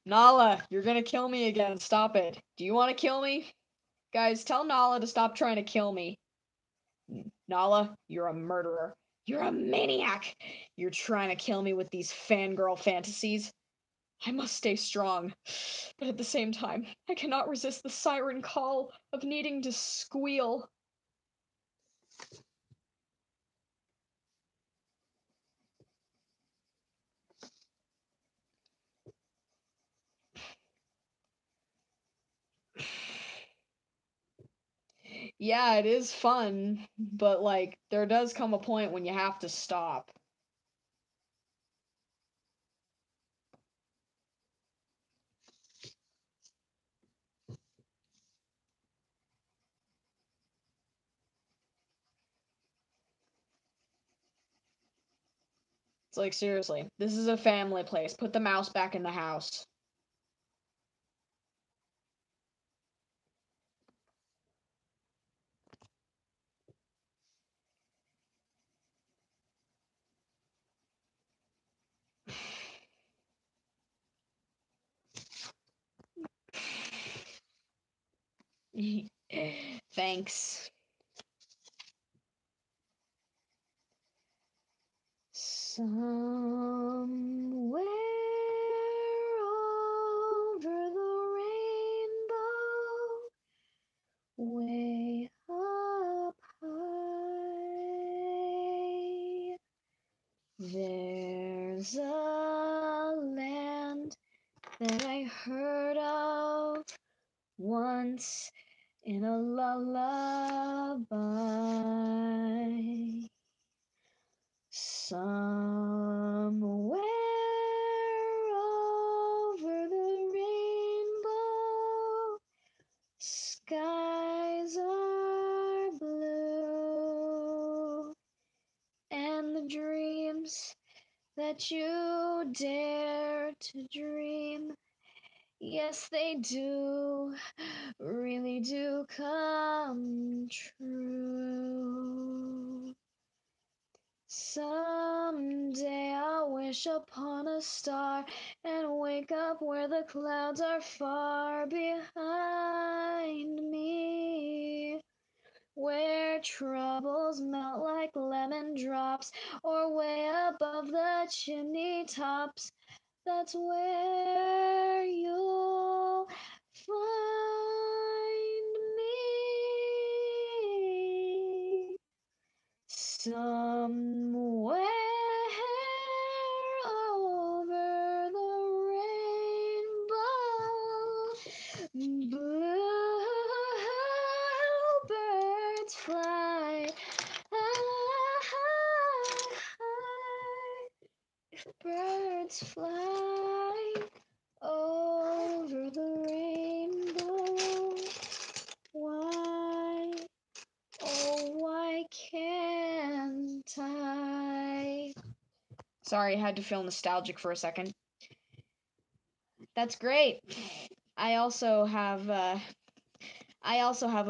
Nala, you're gonna kill me again. Stop it. Do you want to kill me? Guys, tell Nala to stop trying to kill me. Nala, you're a murderer. You're a maniac. You're trying to kill me with these fangirl fantasies. I must stay strong. But at the same time, I cannot resist the siren call of needing to squeal. Yeah, it is fun, but like there does come a point when you have to stop. It's like seriously, this is a family place. Put the mouse back in the house. Thanks. Somewhere over the rainbow, way up high, there's a land that I heard of once in a lullaby. Somewhere over the rainbow, skies are blue, and the dreams that you dare to dream, yes, they do, really do come true. Someday I'll wish upon a star and wake up where the clouds are far behind me, where troubles melt like lemon drops, or way above the chimney tops. That's where you'll find Somewhere over the rainbow, bluebirds fly high. If birds fly over the rainbow, why, oh, why can't I? Sorry, I had to feel nostalgic for a second. That's great. I also have a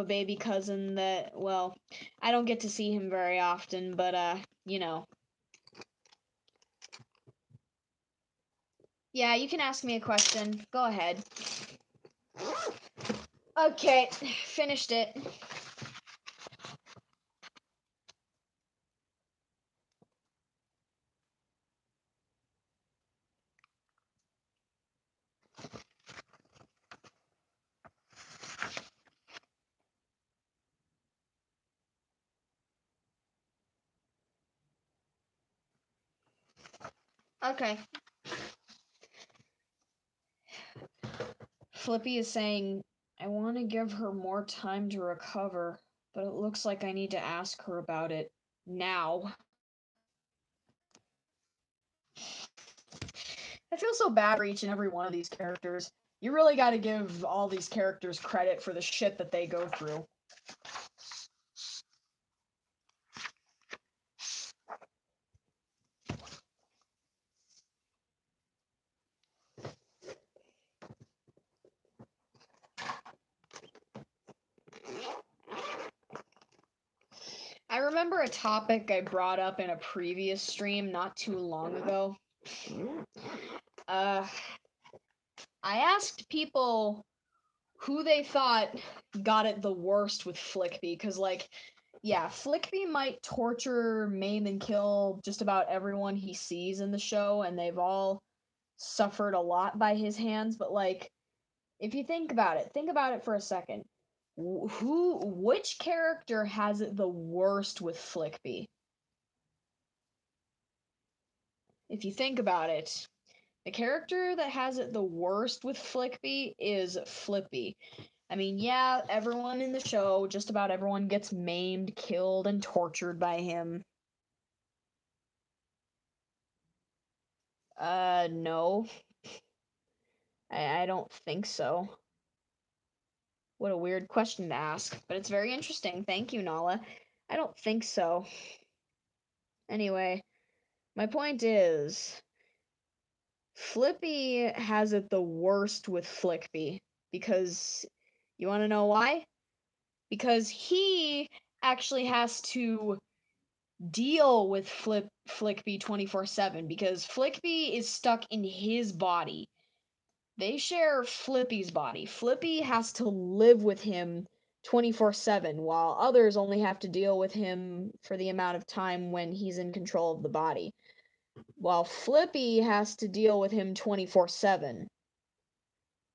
baby cousin that, well, I don't get to see him very often, but you know. Yeah, you can ask me a question. Go ahead. Okay, finished it. Okay. Flippy is saying, I want to give her more time to recover, but it looks like I need to ask her about it now. I feel so bad for each and every one of these characters. You really got to give all these characters credit for the shit that they go through. I remember a topic I brought up in a previous stream not too long ago. I asked people who they thought got it the worst with Flickby, because, like, yeah, Flickby might torture, maim, and kill just about everyone he sees in the show, and they've all suffered a lot by his hands, but, like, if you think about it for a second. Which character has it the worst with Flickby? If you think about it, the character that has it the worst with Flickby is Flippy. I mean, yeah, everyone in the show, just about everyone gets maimed, killed, and tortured by him. No. I don't think so. What a weird question to ask, but it's very interesting. Thank you, Nala. I don't think so. Anyway, my point is, Flippy has it the worst with Flickby, because you want to know why? Because he actually has to deal with Flickby 24/7, because Flickby is stuck in his body. They share Flippy's body. Flippy has to live with him 24/7, while others only have to deal with him for the amount of time when he's in control of the body. While Flippy has to deal with him 24/7.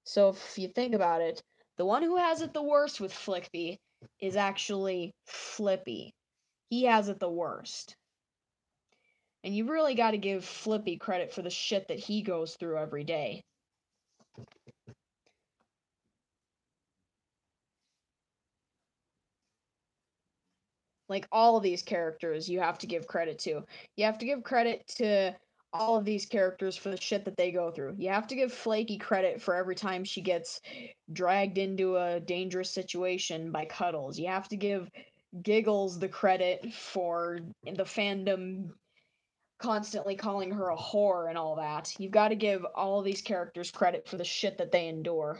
So if you think about it, the one who has it the worst with Flickby is actually Flippy. He has it the worst. And you really got to give Flippy credit for the shit that he goes through every day. Like, all of these characters, you have to give credit to. You have to give credit to all of these characters for the shit that they go through. You have to give Flaky credit for every time she gets dragged into a dangerous situation by Cuddles. You have to give Giggles the credit for the fandom constantly calling her a whore and all that. You've got to give all of these characters credit for the shit that they endure.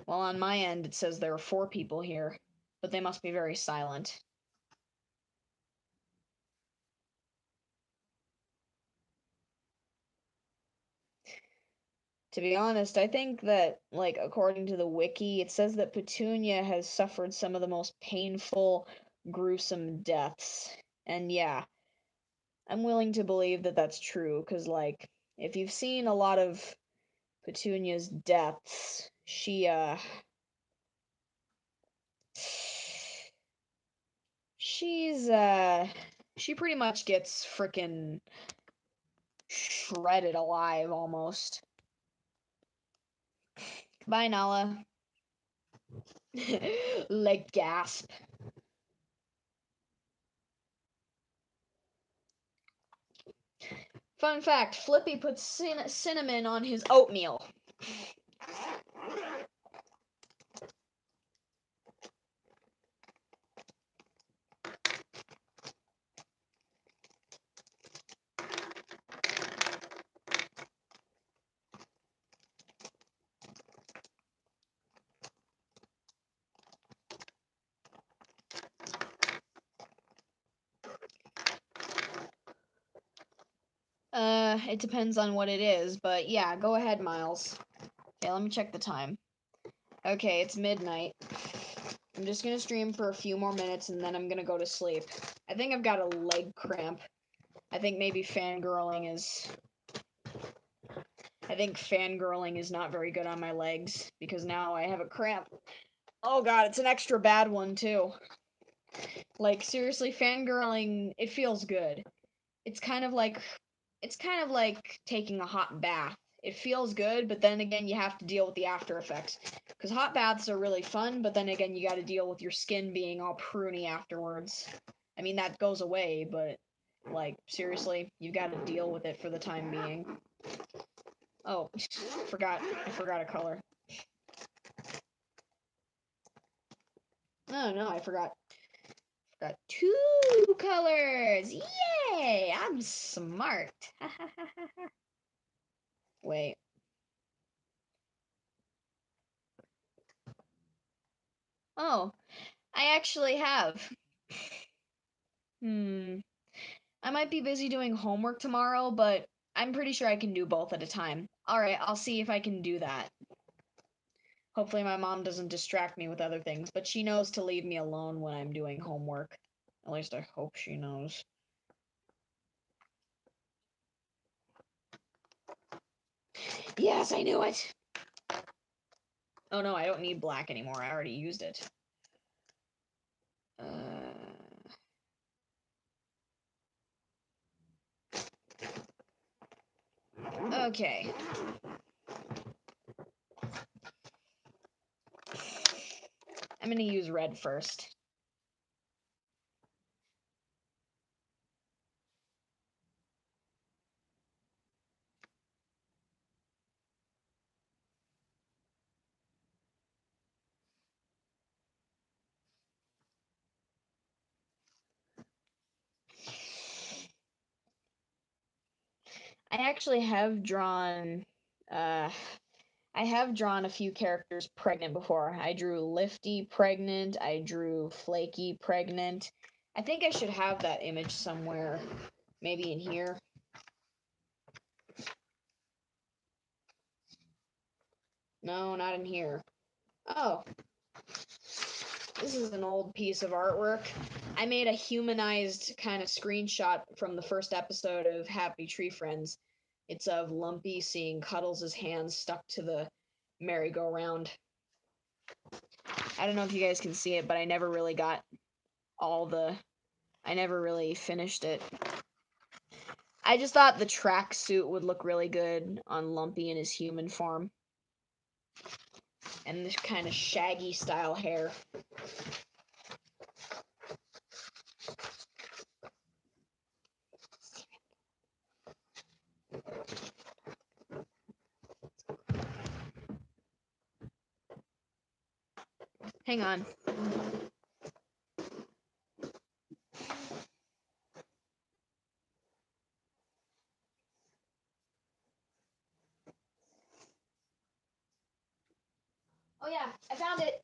Well, on my end, it says there are 4 people here, but they must be very silent. To be honest, I think that, like, according to the wiki, it says that Petunia has suffered some of the most painful, gruesome deaths. And yeah, I'm willing to believe that that's true, because, like, if you've seen a lot of Petunia's deaths, she pretty much gets frickin' shredded alive almost. Bye, Nala. Like, gasp. Fun fact, Flippy puts cinnamon on his oatmeal. It depends on what it is, but yeah, go ahead, Miles. Okay, let me check the time. Okay, it's midnight. I'm just gonna stream for a few more minutes and then I'm gonna go to sleep. I think I've got a leg cramp. I think maybe fangirling is not very good on my legs because now I have a cramp. Oh god, it's an extra bad one too. Like, seriously, fangirling, it feels good. It's kind of like taking a hot bath. It feels good, but then again, you have to deal with the after effects. Because hot baths are really fun, but then again, you got to deal with your skin being all pruny afterwards. I mean, that goes away, but, like, seriously, you got to deal with it for the time being. Oh, I forgot a color. Oh, no, I forgot. Got 2 colors! Yay! I'm smart. Wait. Oh, I actually have. I might be busy doing homework tomorrow, but I'm pretty sure I can do both at a time. Alright, I'll see if I can do that. Hopefully my mom doesn't distract me with other things, but she knows to leave me alone when I'm doing homework. At least I hope she knows. Yes, I knew it! Oh no, I don't need black anymore. I already used it. Okay. I'm gonna use red first. I actually have drawn, I have drawn a few characters pregnant before. I drew Lifty pregnant, I drew Flaky pregnant. I think I should have that image somewhere, maybe in here. No, not in here. Oh, this is an old piece of artwork. I made a humanized kind of screenshot from the first episode of Happy Tree Friends. It's of Lumpy seeing Cuddles' hands stuck to the merry-go-round. I don't know if you guys can see it, but I never really got I never really finished it. I just thought the tracksuit would look really good on Lumpy in his human form. And this kind of shaggy style hair. Hang on. Oh yeah, I found it.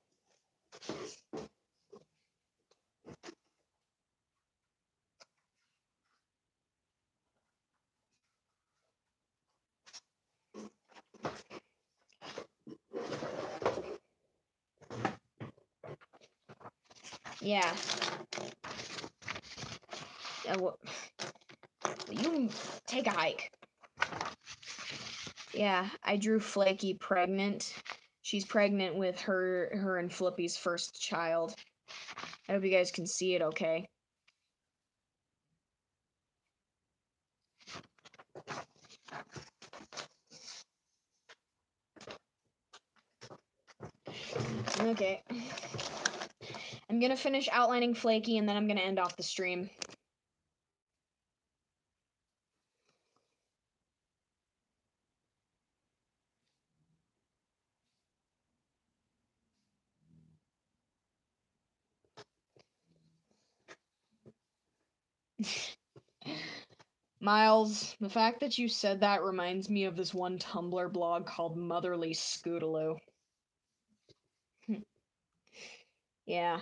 Yeah. You take a hike. Yeah, I drew Flaky pregnant. She's pregnant with her and Flippy's first child. I hope you guys can see it okay. Okay. I'm gonna finish outlining Flaky and then I'm gonna end off the stream. Miles, the fact that you said that reminds me of this one Tumblr blog called Motherly Scootaloo. Yeah.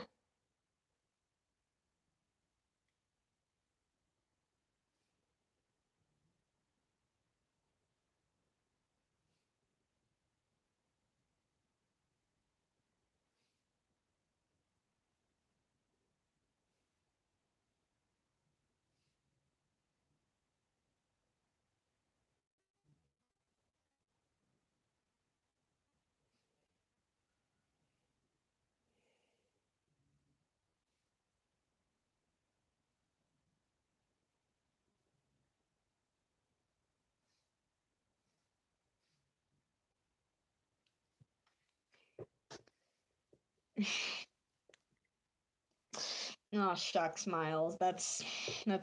Oh, shucks, Miles. That's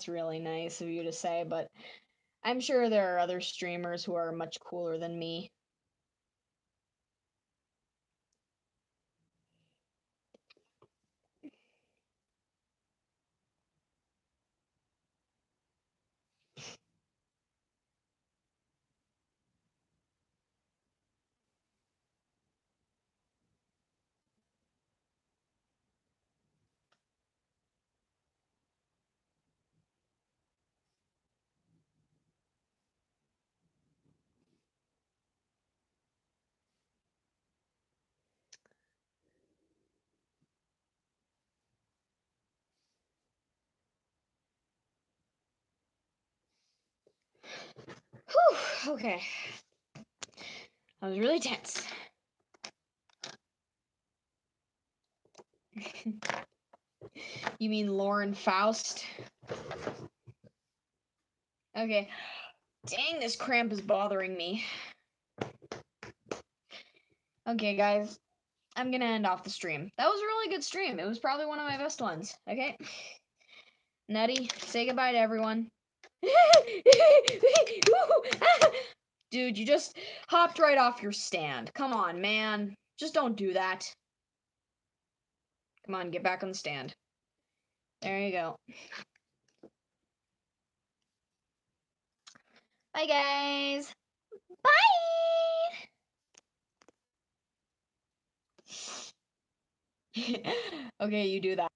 really nice of you to say, but I'm sure there are other streamers who are much cooler than me. Whew, okay. I was really tense. You mean Lauren Faust? Okay. Dang, this cramp is bothering me. Okay, guys. I'm gonna end off the stream. That was a really good stream. It was probably one of my best ones. Okay? Nutty, say goodbye to everyone. Dude, you just hopped right off your stand. Come on, man. Just don't do that. Come on, get back on the stand. There you go. Bye, guys. Bye. Okay, you do that.